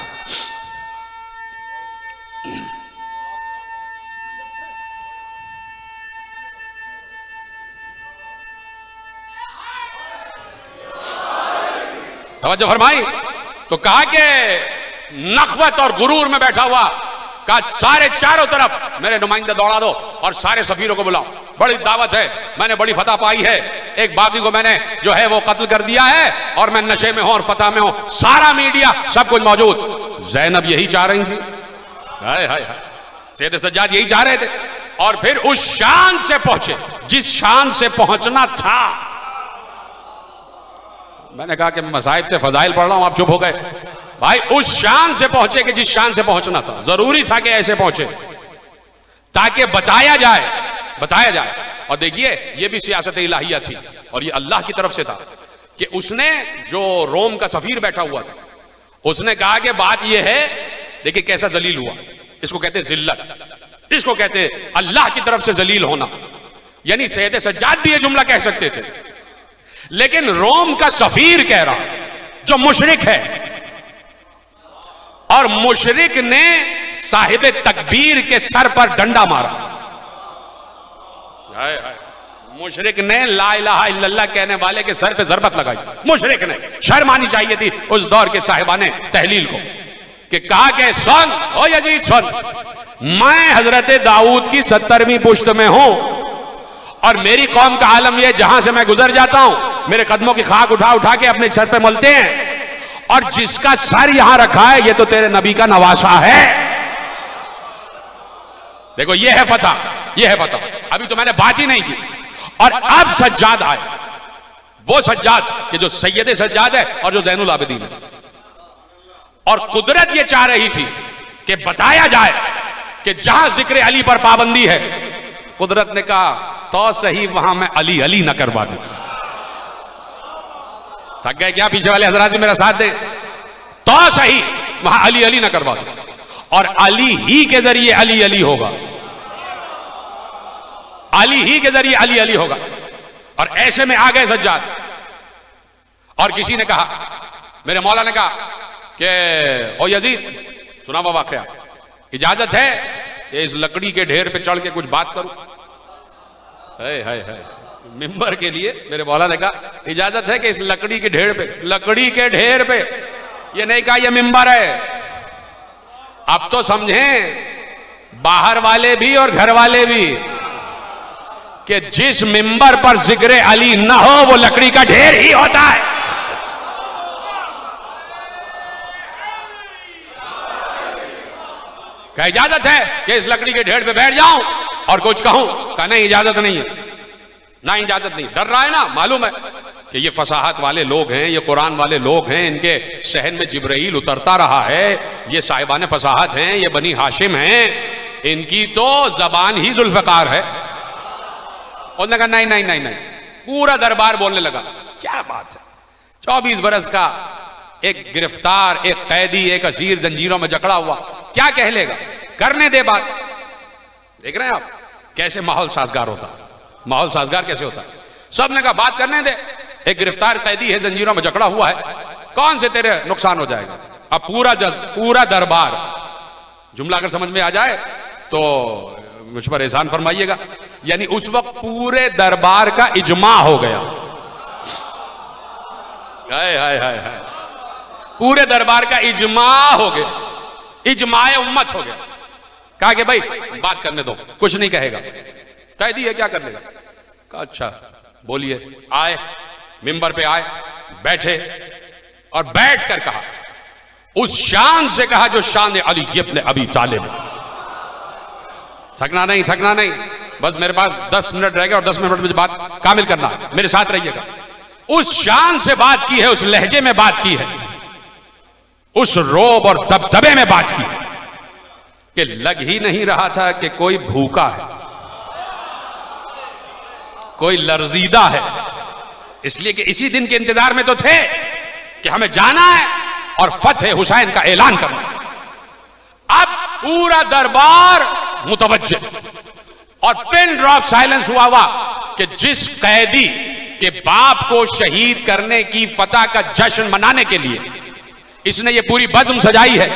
तवज्जो फरमाई। तो कहा कि नखवत और गुरूर में बैठा हुआ, कहा सारे चारों तरफ मेरे नुमाइंदे दौड़ा दो और सारे सफीरों को बुलाओ, बड़ी दावत है, मैंने बड़ी फतह पाई है, एक बागी को मैंने जो है वो कत्ल कर दिया है और मैं नशे में हूं और फतह में हूं, सारा मीडिया सब कुछ मौजूद। ज़ैनब यही चाह रही थी, हाय हाय हाय, सैयद सज्जाद यही चाह रहे थे। और फिर उस शान से पहुंचे जिस शान से पहुंचना था। मैंने कहा कि मैं मसाइब से फजाइल पढ़ रहा हूं, आप चुप हो गए। भाई उस शान से पहुंचे कि जिस शान से पहुंचना था, जरूरी था कि ऐसे पहुंचे ताकि बचाया जाए, बताया जाए। और देखिए ये भी सियासत इलाहिया थी और ये अल्लाह की तरफ से था कि उसने, जो रोम का सफीर बैठा हुआ था, उसने कहा कि बात यह है, देखिए कैसा जलील हुआ, इसको कहते जिल्लत, इसको कहते अल्लाह की तरफ से जलील होना। यानी सैयद सज्जाद भी ये जुमला कह सकते थे, लेकिन रोम का सफीर कह रहा जो मुशरिक है, और मुशरिक ने साहिब तकबीर के सर पर डंडा मारा। हाय हाय, मुशरिक ने ला इलाहा इल्लल्लाह कहने वाले के सर पे जरबत लगाई। मुशरिक ने, शर्म आनी चाहिए थी उस दौर के साहिबाने तहलील को, कि कहा कि सुन ओ यजीद सुन, मैं हजरत दाऊद की 70वीं पुश्त में हूं और मेरी कौम का आलम यह, जहां से मैं गुजर जाता हूं मेरे कदमों की खाक उठा उठा के अपने सर पे मलते हैं, और जिसका सर यहां रखा है ये तो तेरे नबी का नवासा है। देखो ये है फतह, ये है फतह। अभी तो मैंने बात ही नहीं की। और अब सज्जाद आए, वो सज्जाद कि जो सैयद सज्जाद है और जो ज़ैनुल आबिदीन है। और कुदरत ये चाह रही थी कि बताया जाए कि जहां जिक्र अली पर पाबंदी है, कुदरत ने कहा तो सही वहां मैं अली अली न करवा दूं। थक गए क्या पीछे वाले हजरात भी मेरा साथ दे? तो सही वहां अली अली ना करवा दो, और अली ही के जरिए अली अली होगा, अली ही के जरिए अली अली होगा। और ऐसे में आ गए सज्जाद, और किसी ने कहा, मेरे मौला ने कहा कि ओ यजीद सुना वो वाकया, इजाजत है कि इस लकड़ी के ढेर पे चढ़ के कुछ बात करूं? है मिंबर के लिए मेरे मौला ने कहा इजाजत है कि इस लकड़ी के ढेर पे, लकड़ी के ढेर पे, ये नहीं कहा ये मिंबर है। अब तो समझें बाहर वाले भी और घर वाले भी कि जिस मिंबर पर जिक्र अली ना हो वो लकड़ी का ढेर ही होता है। क्या इजाजत है कि इस लकड़ी के ढेर पे बैठ जाऊं और कुछ कहूं? कहा नहीं, इजाजत नहीं है, ना इजाजत नहीं। डर रहा है ना, मालूम है कि ये फसाहत वाले लोग हैं, ये कुरान वाले लोग हैं, इनके सहन में जिब्राइल उतरता रहा है, ये साहिबान फसाहत हैं, ये बनी हाशिम हैं, इनकी तो जबान ही जुल्फकार है। उसने कहा नहीं नहीं नहीं नहीं, पूरा दरबार बोलने लगा। क्या बात है, 24 बरस का एक गिरफ्तार, एक कैदी, एक असीर जंजीरों में जकड़ा हुआ, क्या कह लेगा? करने दे बात। देख रहे हैं आप कैसे माहौल साजगार होता, माहौल साजगार कैसे होता। सबने कहा बात करने दे, एक गिरफ्तार कैदी है, जंजीरों में जकड़ा हुआ है, कौन से तेरे नुकसान हो जाएगा। अब पूरा दरबार, जुमला अगर समझ में आ जाए तो मुझ पर एहसान फरमाइएगा, यानी उस वक्त पूरे दरबार का इजमा हो गया। हाय हाय हाय हाय, पूरे दरबार का इजमा हो गया, इजमाए उम्मत हो गया। कहा कि भाई बात करने दो, कुछ नहीं कहेगा। कैदी है, क्या कर लेगा? कहा अच्छा बोलिए। आए, मिंबर पे आए, बैठे, और बैठ कर कहा, उस शान से कहा जो शान अली इब्न अबी तालिब। थकना नहीं, थकना नहीं, बस मेरे पास 10 मिनट रह गए और 10 मिनट में बात कामिल करना, मेरे साथ रहिएगा। उस शान से बात की है, उस लहजे में बात की है, उस रोब और दबदबे में बात की कि लग ही नहीं रहा था कि कोई भूखा है, कोई लर्जीदा है। इसलिए कि इसी दिन के इंतजार में तो थे कि हमें जाना है और फतह हुसैन का ऐलान करना है। अब पूरा दरबार मुतवज्जे और पिन ड्रॉप साइलेंस हुआ कि जिस कैदी के बाप को शहीद करने की फतह का जश्न मनाने के लिए इसने ये पूरी बज़्म सजाई है,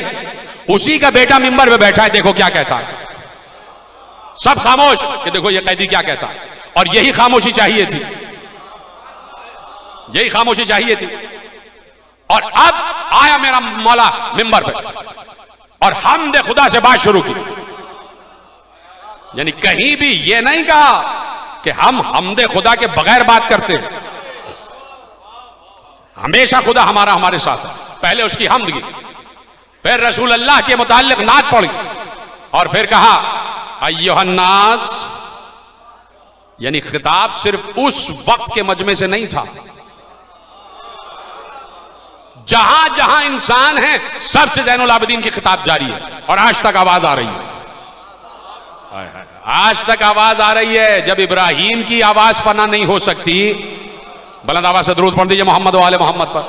उसी का बेटा मिंबर पे बैठा है। देखो क्या कहता है, सब खामोश कि देखो ये कैदी क्या कहता है। और यही खामोशी चाहिए थी, यही खामोशी चाहिए थी। और अब आया मेरा मौला मिंबर पे और हमदे खुदा से बात शुरू की। यानी कहीं भी ये नहीं कहा कि हम हमदे खुदा के बगैर बात करते हैं, हमेशा खुदा हमारे साथ है। पहले उसकी हमद की, फिर रसूल अल्लाह के मुताल्लिक नात पढ़ी, और फिर कहा अय्युहन्नास। यानी खिताब सिर्फ उस वक्त के मजमे से नहीं था, जहां जहां इंसान है सबसे ज़ैनुल आबिदीन की खिताब जारी है। और आज तक आवाज आ रही है, आज तक आवाज आ रही है। जब इब्राहिम की आवाज फना नहीं हो सकती, बुलंद आवाज से दुरूद पढ़ दीजिए मोहम्मद वाले मोहम्मद पर।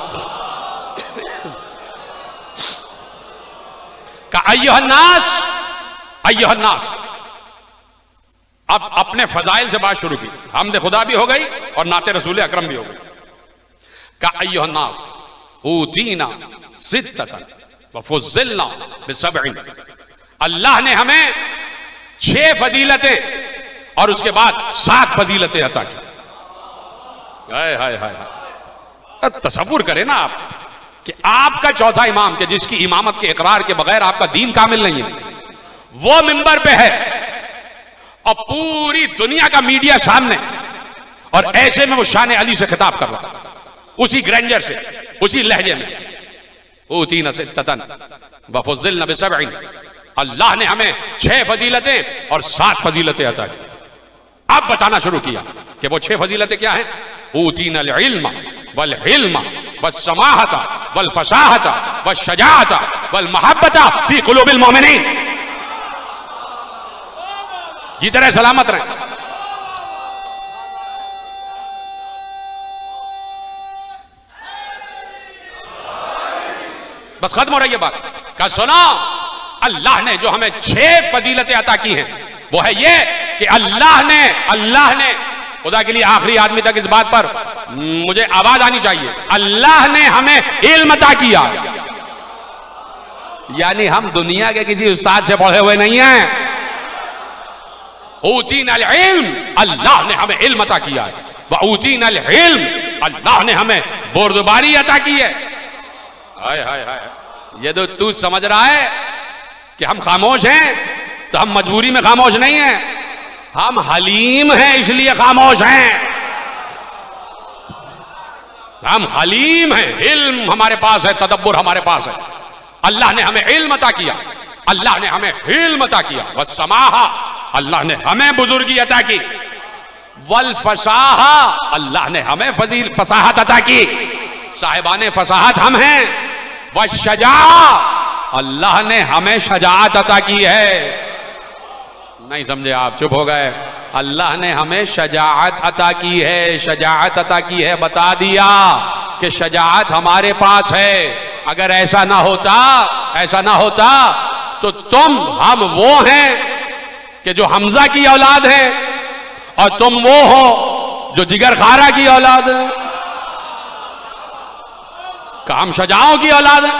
का अय्युहन्नास, अय्युहन्नास। अब अपने फजाइल से बात शुरू की, हमदे खुदा भी हो गई और नाते रसूल अकरम भी हो गई। का अय्युहन्नास ऊतीना सिद्दतन व फुज़्ज़िलना बिसबइन। अल्लाह ने हमें 6 फजीलतें और उसके बाद 7 फजीलतें अता की। हाय हाय हाय, तसव्वुर करें ना आप कि आपका चौथा इमाम के जिसकी इमामत के इकरार के बगैर आपका दीन कामिल नहीं है, वो मिंबर पे है और पूरी दुनिया का मीडिया सामने, और ऐसे में वो शान अली से खिताब कर रहा, उसी ग्रैंडर से, उसी लहजे में। ऊतीना सिद्दतन व फुज़्ज़िलना बिसबइन। अल्लाह ने हमें 6 फजीलतें और 7 फजीलतें अता की। अब बताना शुरू किया कि वो 6 फजीलतें क्या हैं। ऊतीना इल्मा वल हिल्मा वस्समाहता वल फसाहता वश्शजाअता वल महब्बता फी कुलूबिल मोमिनीन। जीते रहे, सलामत रहे। बस खत्म हो रही है बात। का सुनो, अल्लाह ने जो हमें 6 फजीलतें अता की हैं वो है ये कि अल्लाह ने खुदा के लिए आखिरी आदमी तक इस बात पर मुझे आवाज आनी चाहिए, अल्लाह ने हमें इल्म अता किया। यानी हम दुनिया के किसी उस्ताद से पढ़े हुए नहीं हैं। ऊतीनल इल्म, अल्लाह ने हमें इल्म अता किया है। व ऊतीनल इल्म, अल्लाह ने हमें बुर्दबारी अता की है। हाय हाय हाय, ये तो तू समझ रहा है कि हम खामोश हैं, तो हम मजबूरी में खामोश नहीं हैं, हम हलीम हैं इसलिए खामोश हैं। हम हलीम हैं, इल्म हमारे पास है, तदब्बुर हमारे पास है। अल्लाह ने हमें इल्म अता किया, अल्लाह ने हमें इल्म अता किया। वस्समाहा, अल्लाह ने हमें बुजुर्गी अता की। वल फसाहा, अल्लाह ने हमें फसाहत अता की, साहिबाने फसाहत हम हैं। वश्शजा, अल्लाह ने हमें शजाअत अता की है। नहीं समझे आप, चुप हो गए। अल्लाह ने हमें शजाअत अता की है, शजाअत अता की है, बता दिया कि शजाअत हमारे पास है। अगर ऐसा ना होता तो हम वो हैं कि जो हमजा की औलाद है और तुम वो हो जो जिगर खारा की औलाद है। हम शजाओं की औलाद है,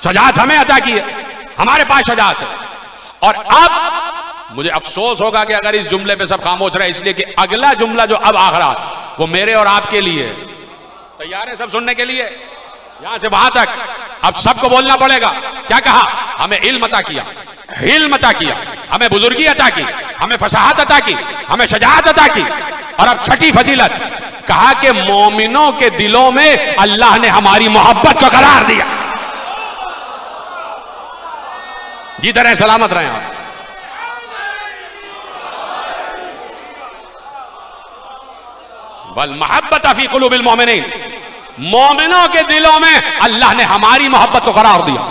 शजाअत हमें अता की है, हमारे पास शजाअत है। और अब मुझे अफसोस होगा कि अगर इस जुमले पे सब खामोश रहे, इसलिए कि अगला जुमला जो अब आ रहा वो मेरे और आपके लिए। तैयार है सब सुनने के लिए? यहां से वहां तक अब सबको बोलना पड़ेगा। क्या कहा? हमें इल्म अता किया, इल्म अता किया, हमें बुजुर्गी अता की, हमें फसाहत अता की, हमें शजाअत अता की। और अब छठी फजीलत कहा कि मोमिनों के दिलों में अल्लाह ने हमारी मोहब्बत को करार दिया। जीते रहे, सलामत रहे आप। वल मोहब्बत फी कुलूबिल मोमिनीन, मोमिनों के दिलों में अल्लाह ने हमारी मोहब्बत को करार दिया।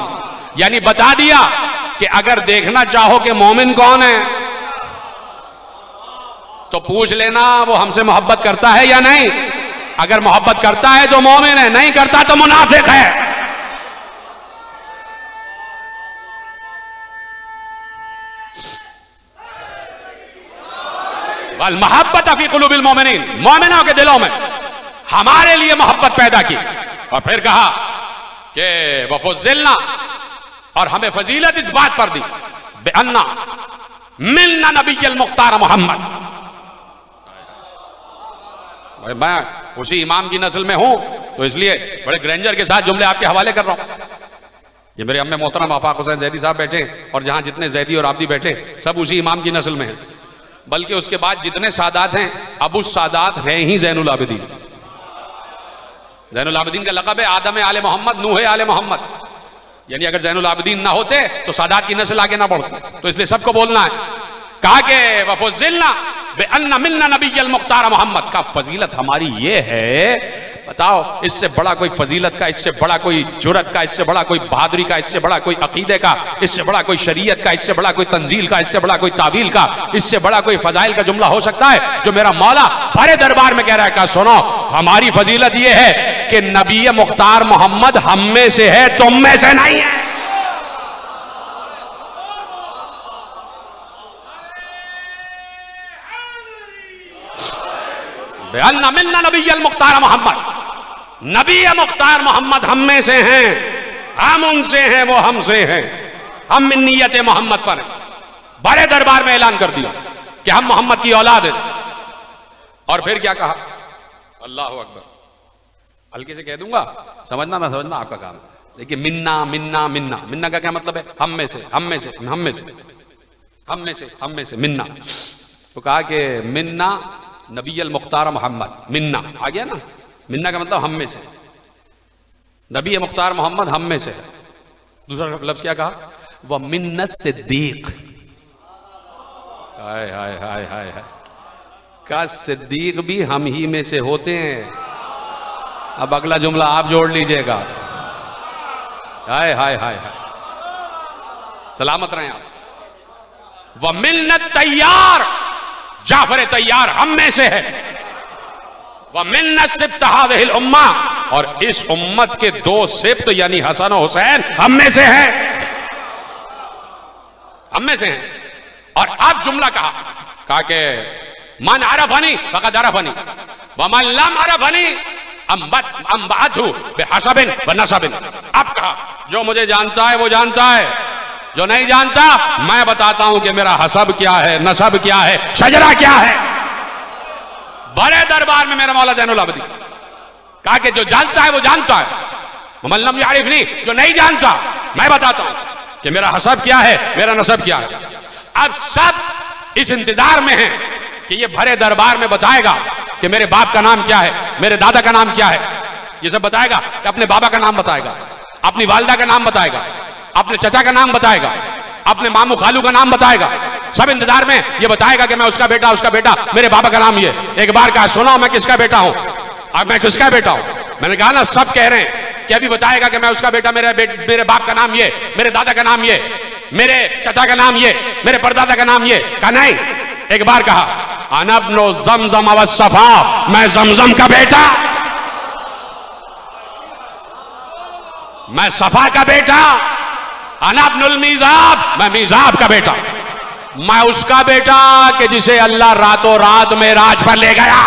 यानी बता दिया कि अगर देखना चाहो कि मोमिन कौन है तो पूछ लेना वो हमसे मोहब्बत करता है या नहीं। अगर मोहब्बत करता है तो मोमिन है, नहीं करता तो मुनाफिक है। वल मोहब्बत फी कुलूबिल मोमिनीन, मोमिनों के दिलों में हमारे लिए मोहब्बत पैदा की। और फिर कहा कि वफुज़िलना, और हमें फजीलत इस बात पर दी बेअन्ना मिन्ना नबिय्युल मुख्तार मोहम्मद। मैं उसी इमाम की नस्ल में हूं तो इसलिए बड़े ग्रैंडर के साथ जुमले आपके हवाले कर रहा हूं। ये मेरे अम्मे मोहतरम आफाक हुसैन जैदी साहब बैठे, और जहां जितने जैदी और आबदी बैठे सब उसी इमाम की नस्ल में हैं। बल्कि उसके बाद जितने सादात हैं, अबू सादात हैं ही ज़ैनुल आबिदीन। ज़ैनुल आबिदीन का लक़ब है आदम आले मोहम्मद, नूह आले मोहम्मद। यानी अगर ज़ैनुल आबिदीन ना होते तो सादात की नस्ल आगे ना बढ़ती। तो इसलिए सबको बोलना है। कहा कि वफ़ुज़िलना बिअन्ना मिन्ना नबिय्युल मुख्तार मोहम्मद, का फजीलत हमारी ये है। बताओ इससे बड़ा कोई फजीलत का, इससे बड़ा कोई जुरत का, इससे बड़ा कोई बहादुरी का, इससे बड़ा कोई अकीदे का, इससे बड़ा कोई शरीयत का, इससे बड़ा कोई तंजील का, इससे बड़ा कोई तावील का, इससे बड़ा कोई फजाइल का जुमला हो सकता है जो मेरा मौला बड़े दरबार में कह रहा है? का सुनो, हमारी फजीलत ये है कि नबी मुख्तार मोहम्मद हम में से है, तुम में से नहीं है। बेअन्ना मिन्ना नबिय्युल मुख्तार मोहम्मद, नबी मुख्तार मोहम्मद हम में से हैं, हम उनसे हैं, वो हमसे हैं। हम मिन्नियत मोहम्मद पर हैं। बड़े दरबार में ऐलान कर दिया कि हम मोहम्मद की औलाद हैं। और फिर क्या कहा? अल्लाह अकबर। हल्के से कह दूंगा, समझना ना समझना आपका काम है। देखिए, मिन्ना मिन्ना मिन्ना, मिन्ना का क्या मतलब है? हम में से, हम में से, हम में से, हम में से, हम में से मिन्ना। तो कहा कि मिन्ना नबिय्युल मुख्तार मोहम्मद, मिन्ना आ गया ना। मिन्ना का मतलब हम में से, नबी मुख्तार मोहम्मद हम में से है। दूसरा लफ्ज क्या कहा? वह मिन्नत सिद्दीक। हाय हाय हाय हाय हाय, का सिद्दीक भी हम ही में से होते हैं। अब अगला जुमला आप जोड़ लीजिएगा। हाय हाय हाय हाय, सलामत रहे आप। वह मिन्नत तैयार, जाफर तैयार हम में से है। वह मिन्नत सिब्त हाज़िहिल उम्मा, और इस उम्मत के 2 सिब्त यानी हसन और हुसैन हम में से हैं। हम में से हैं। और अब जुमला कहा कि मन अरफनी फकद अरफनी व मन लम अरफनी अम्बातहु बिहसबिन व नसबिन। अब कहा जो मुझे जानता है वो जानता है, जो नहीं जानता मैं बताता हूं कि मेरा हसब क्या है, नसब क्या है, शजरा क्या है। बड़े दरबार में मेरा मौला ज़ैनुल आबिदीन कहा कि जो जानता है वो जानता है, मन लम यारिफनी, जो नहीं जानता मैं बताता हूं कि मेरा हसब क्या है, मेरा नसब क्या है। अब सब इस इंतजार में हैं कि ये भरे दरबार में बताएगा कि मेरे बाप का नाम क्या है, मेरे दादा का नाम क्या है। ये सब बताएगा कि अपने बाबा का नाम बताएगा, अपनी वालिदा का नाम बताएगा, अपने चचा का नाम बताएगा, अपने मामू खालू का नाम बताएगा। सब इंतजार में ये बताएगा कि मैं उसका बेटा, मेरे बाबा का नाम ये। एक बार कहा सुनो मैं किसका बेटा हूं, अब मैं किसका बेटा हूं। मैंने कहा ना सब कह रहे हैं कि अभी बताएगा कि मैं उसका बेटा, मेरे बाप का नाम ये, मेरे दादा का नाम ये, मेरे चचा का नाम ये, मेरे परदादा का नाम ये। कहा नहीं। एक बार कहा अनब्नो जमजम व सफा, मैं जमजम का बेटा, मैं सफा का बेटा। अनब्नुल मीजाब, मैं मीजाब का बेटा। मैं उसका बेटा कि जिसे अल्लाह रातों रात में राज पर ले गया,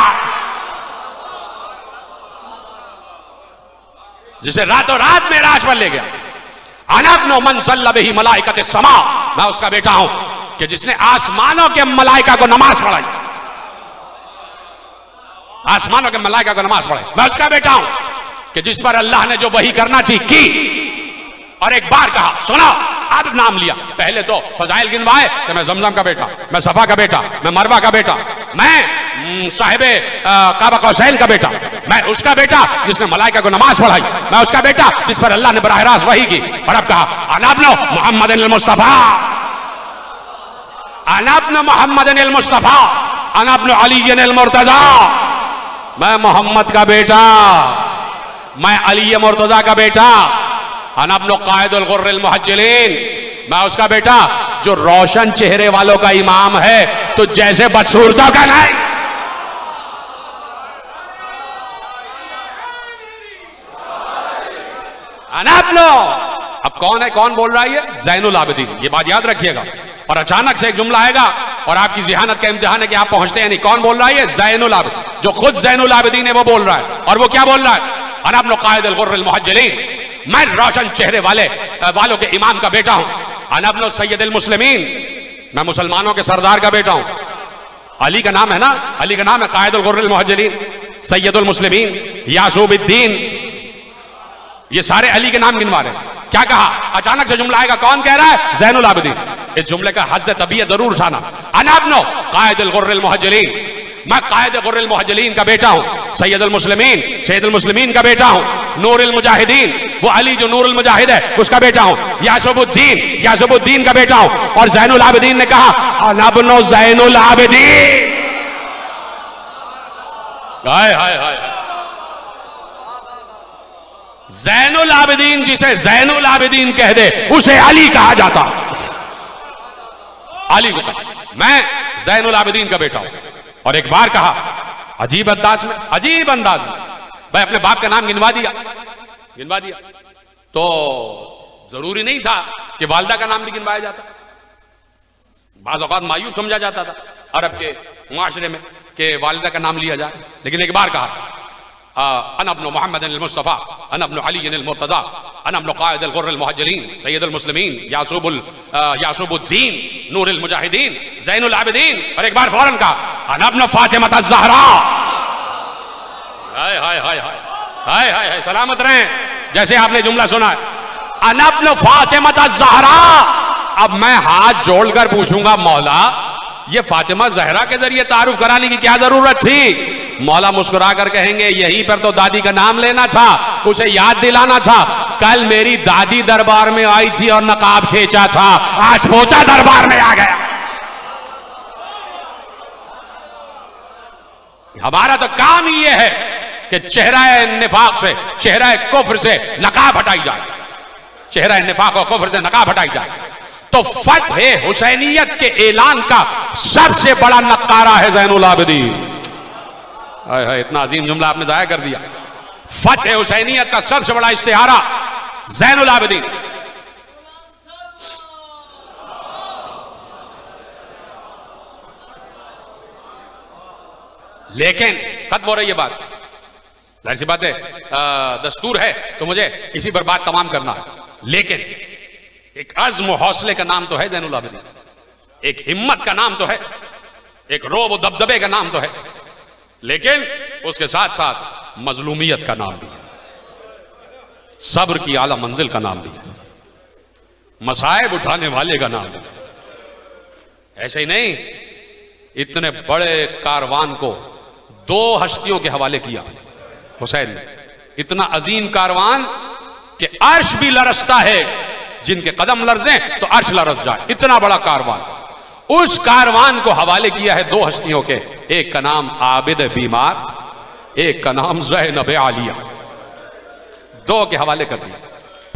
जिसे रातों रात में राज पर ले गया। अनब्नु मन सल्ला बिही मलाइकत समा, मैं उसका बेटा हूं कि जिसने आसमानों के मलाइका को नमाज पढ़ाई, आसमानों के मलाइका को नमाज पढ़ाई। मैं उसका बेटा हूं कि जिस पर अल्लाह ने जो वही करना चाहिए की। और एक बार कहा सुनो, अब नाम लिया। पहले तो फजाइल गिनवाए कि मैं जमजम का बेटा, मैं सफा का बेटा, मैं मरवा का बेटा, मैं साहिबे काबा कौसैन का बेटा, मैं उसका बेटा जिसने मलाइका को नमाज पढ़ाई, मैं उसका बेटा जिस पर अल्लाह ने बराह रास्त वही की। और अब कहा अनब्नु मुहम्मदिन मुस्तफा, अनब्नु मुहम्मदिन मुस्तफा, अनब्नु अलीय्यिन मुर्तजा, मैं मोहम्मद का बेटा, मैं अली मुर्तजा का बेटा। अनब्नु कायदुल गुर्रिल मुहज्जलीन, मैं उसका बेटा जो रोशन चेहरे वालों का इमाम है, तो जैसे बदसूरतों का नहीं। अनब्नु, अब कौन है, कौन बोल रहा है? ये ज़ैनुल आबिदीन। ये बात याद रखिएगा। और अचानक से एक जुमला आएगा और आपकी ज़िहानत का इम्तिहान है कि आप पहुंचते हैं नहीं। कौन बोल रहा है? ये ज़ैनुल आबिदीन, जो खुद ज़ैनुल आबिदीन है वो बोल रहा है। और वो क्या बोल रहा है? अनब्नु कायदुल गुर्रिल मुहज्जलीन, मैं रोशन चेहरे वालों के इमाम का बेटा हूं। अनब्नु सय्यदुल मुस्लिमीन, मैं मुसलमानों के सरदार का बेटा हूं। अली का नाम है ना, अली का नाम है कायदुल गुर्रिल मुहज्जलीन, सय्यदुल मुस्लिमीन, यासूबुद्दीन। ये सारे अली के नाम गिनवा रहे हैं। क्या कहा? अचानक से जुमला आएगा, कौन कह रहा है? ज़ैनुल आबिदीन। इस जुमले का हद से तबीयत जरूर उठाना। अनब्नु कायदुल गुर्रिल मुहज्जलीन, मैं कायद गुर्रिल मुहज्जलीन का बेटा हूं, सैयदुल मुस्लिमीन का बेटा हूं, नूरुल मुजाहिदीन, वो अली जो नूरुल मुजाहिद है उसका बेटा हूं, यासूबुद्दीन का बेटा हूं। और ज़ैनुल आबिदीन ने कहा अनब्नु ज़ैनुल आबिदीन। हाय हाय हाय, ज़ैनुल आबिदीन, जिसे ज़ैनुल आबिदीन कह दे उसे अली कहा जाता। अली को कहा मैं ज़ैनुल आबिदीन का बेटा हूं। और एक बार कहा अजीब अंदाज में, भाई अपने बाप का नाम गिनवा दिया। तो जरूरी नहीं था कि वालिदा का नाम भी गिनवाया जाता। बाज़ औक़ात मायूब समझा जाता था अरब के मुआशरे में कि वालिदा का नाम लिया जाए। लेकिन एक बार कहा अनब्नु मुहम्मदिन मुस्तफ़ा, अनब्नु अलीय्यिन मुर्तज़ा, अनब्नु कायदुल गुर्रिल मुहज्जलीन, सय्यदुल मुस्लिमीन, यासूबुद्दीन, नूरुल मुजाहिदीन, ज़ैनुल आबिदीन। और एक बार फौरन कहा अनब्नु फातिमा ज़हरा। हाय हाय हाय हाय हाय हाय हाय, सलामत रहें। जैसे आपने जुमला सुना है अनब्नु फातिमा ज़हरा। अब मैं हाथ जोड़कर पूछूंगा मौला, ये फातिमा ज़हरा के जरिए तारुफ कराने की क्या जरूरत थी? मौला मुस्कुरा कर कहेंगे यहीं पर तो दादी का नाम लेना था, उसे याद दिलाना था। कल मेरी दादी दरबार में आई थी और नकाब खींचा था, आज पोता दरबार में आ गया। हमारा तो काम ही यह है कि चेहरा निफाक से, चेहरा कुफ्र से नकाब हटाई जाए, चेहरा निफाक और कुफ्र से नकाब हटाई जाए। तो फतह हुसैनियत के ऐलान का सबसे बड़ा नक्कारा है ज़ैनुल आबिदीन। इतना अजीम जुमला आपने जाया कर दिया। फतह हुसैनियत का सबसे बड़ा इस्तिहारा ज़ैनुल आबिदीन। लेकिन खत्म हो रही है बात, जाहिर सी बात है, दस्तूर है तो मुझे इसी पर बात तमाम करना है। लेकिन एक अज़्म हौसले का नाम तो है ज़ैनुल आबिदीन, एक हिम्मत का नाम तो है, एक रोब दबदबे का नाम तो है, लेकिन उसके साथ साथ मजलूमियत का नाम भी है, सब्र की आला मंजिल का नाम भी है, मसाइब उठाने वाले का नाम भी है। ऐसे ही नहीं, इतने बड़े कारवान को दो हस्तियों के हवाले किया हुसैन ने, इतना अजीम कारवान कि अर्श भी लरसता है, जिनके कदम लरजे तो अर्श लरस जाए, इतना बड़ा कारवान। उस कारवान को हवाले किया है दो हस्तियों के, एक का नाम आबिद बीमार, एक का नाम ज़ैनब आलिया, दो के हवाले कर दिया।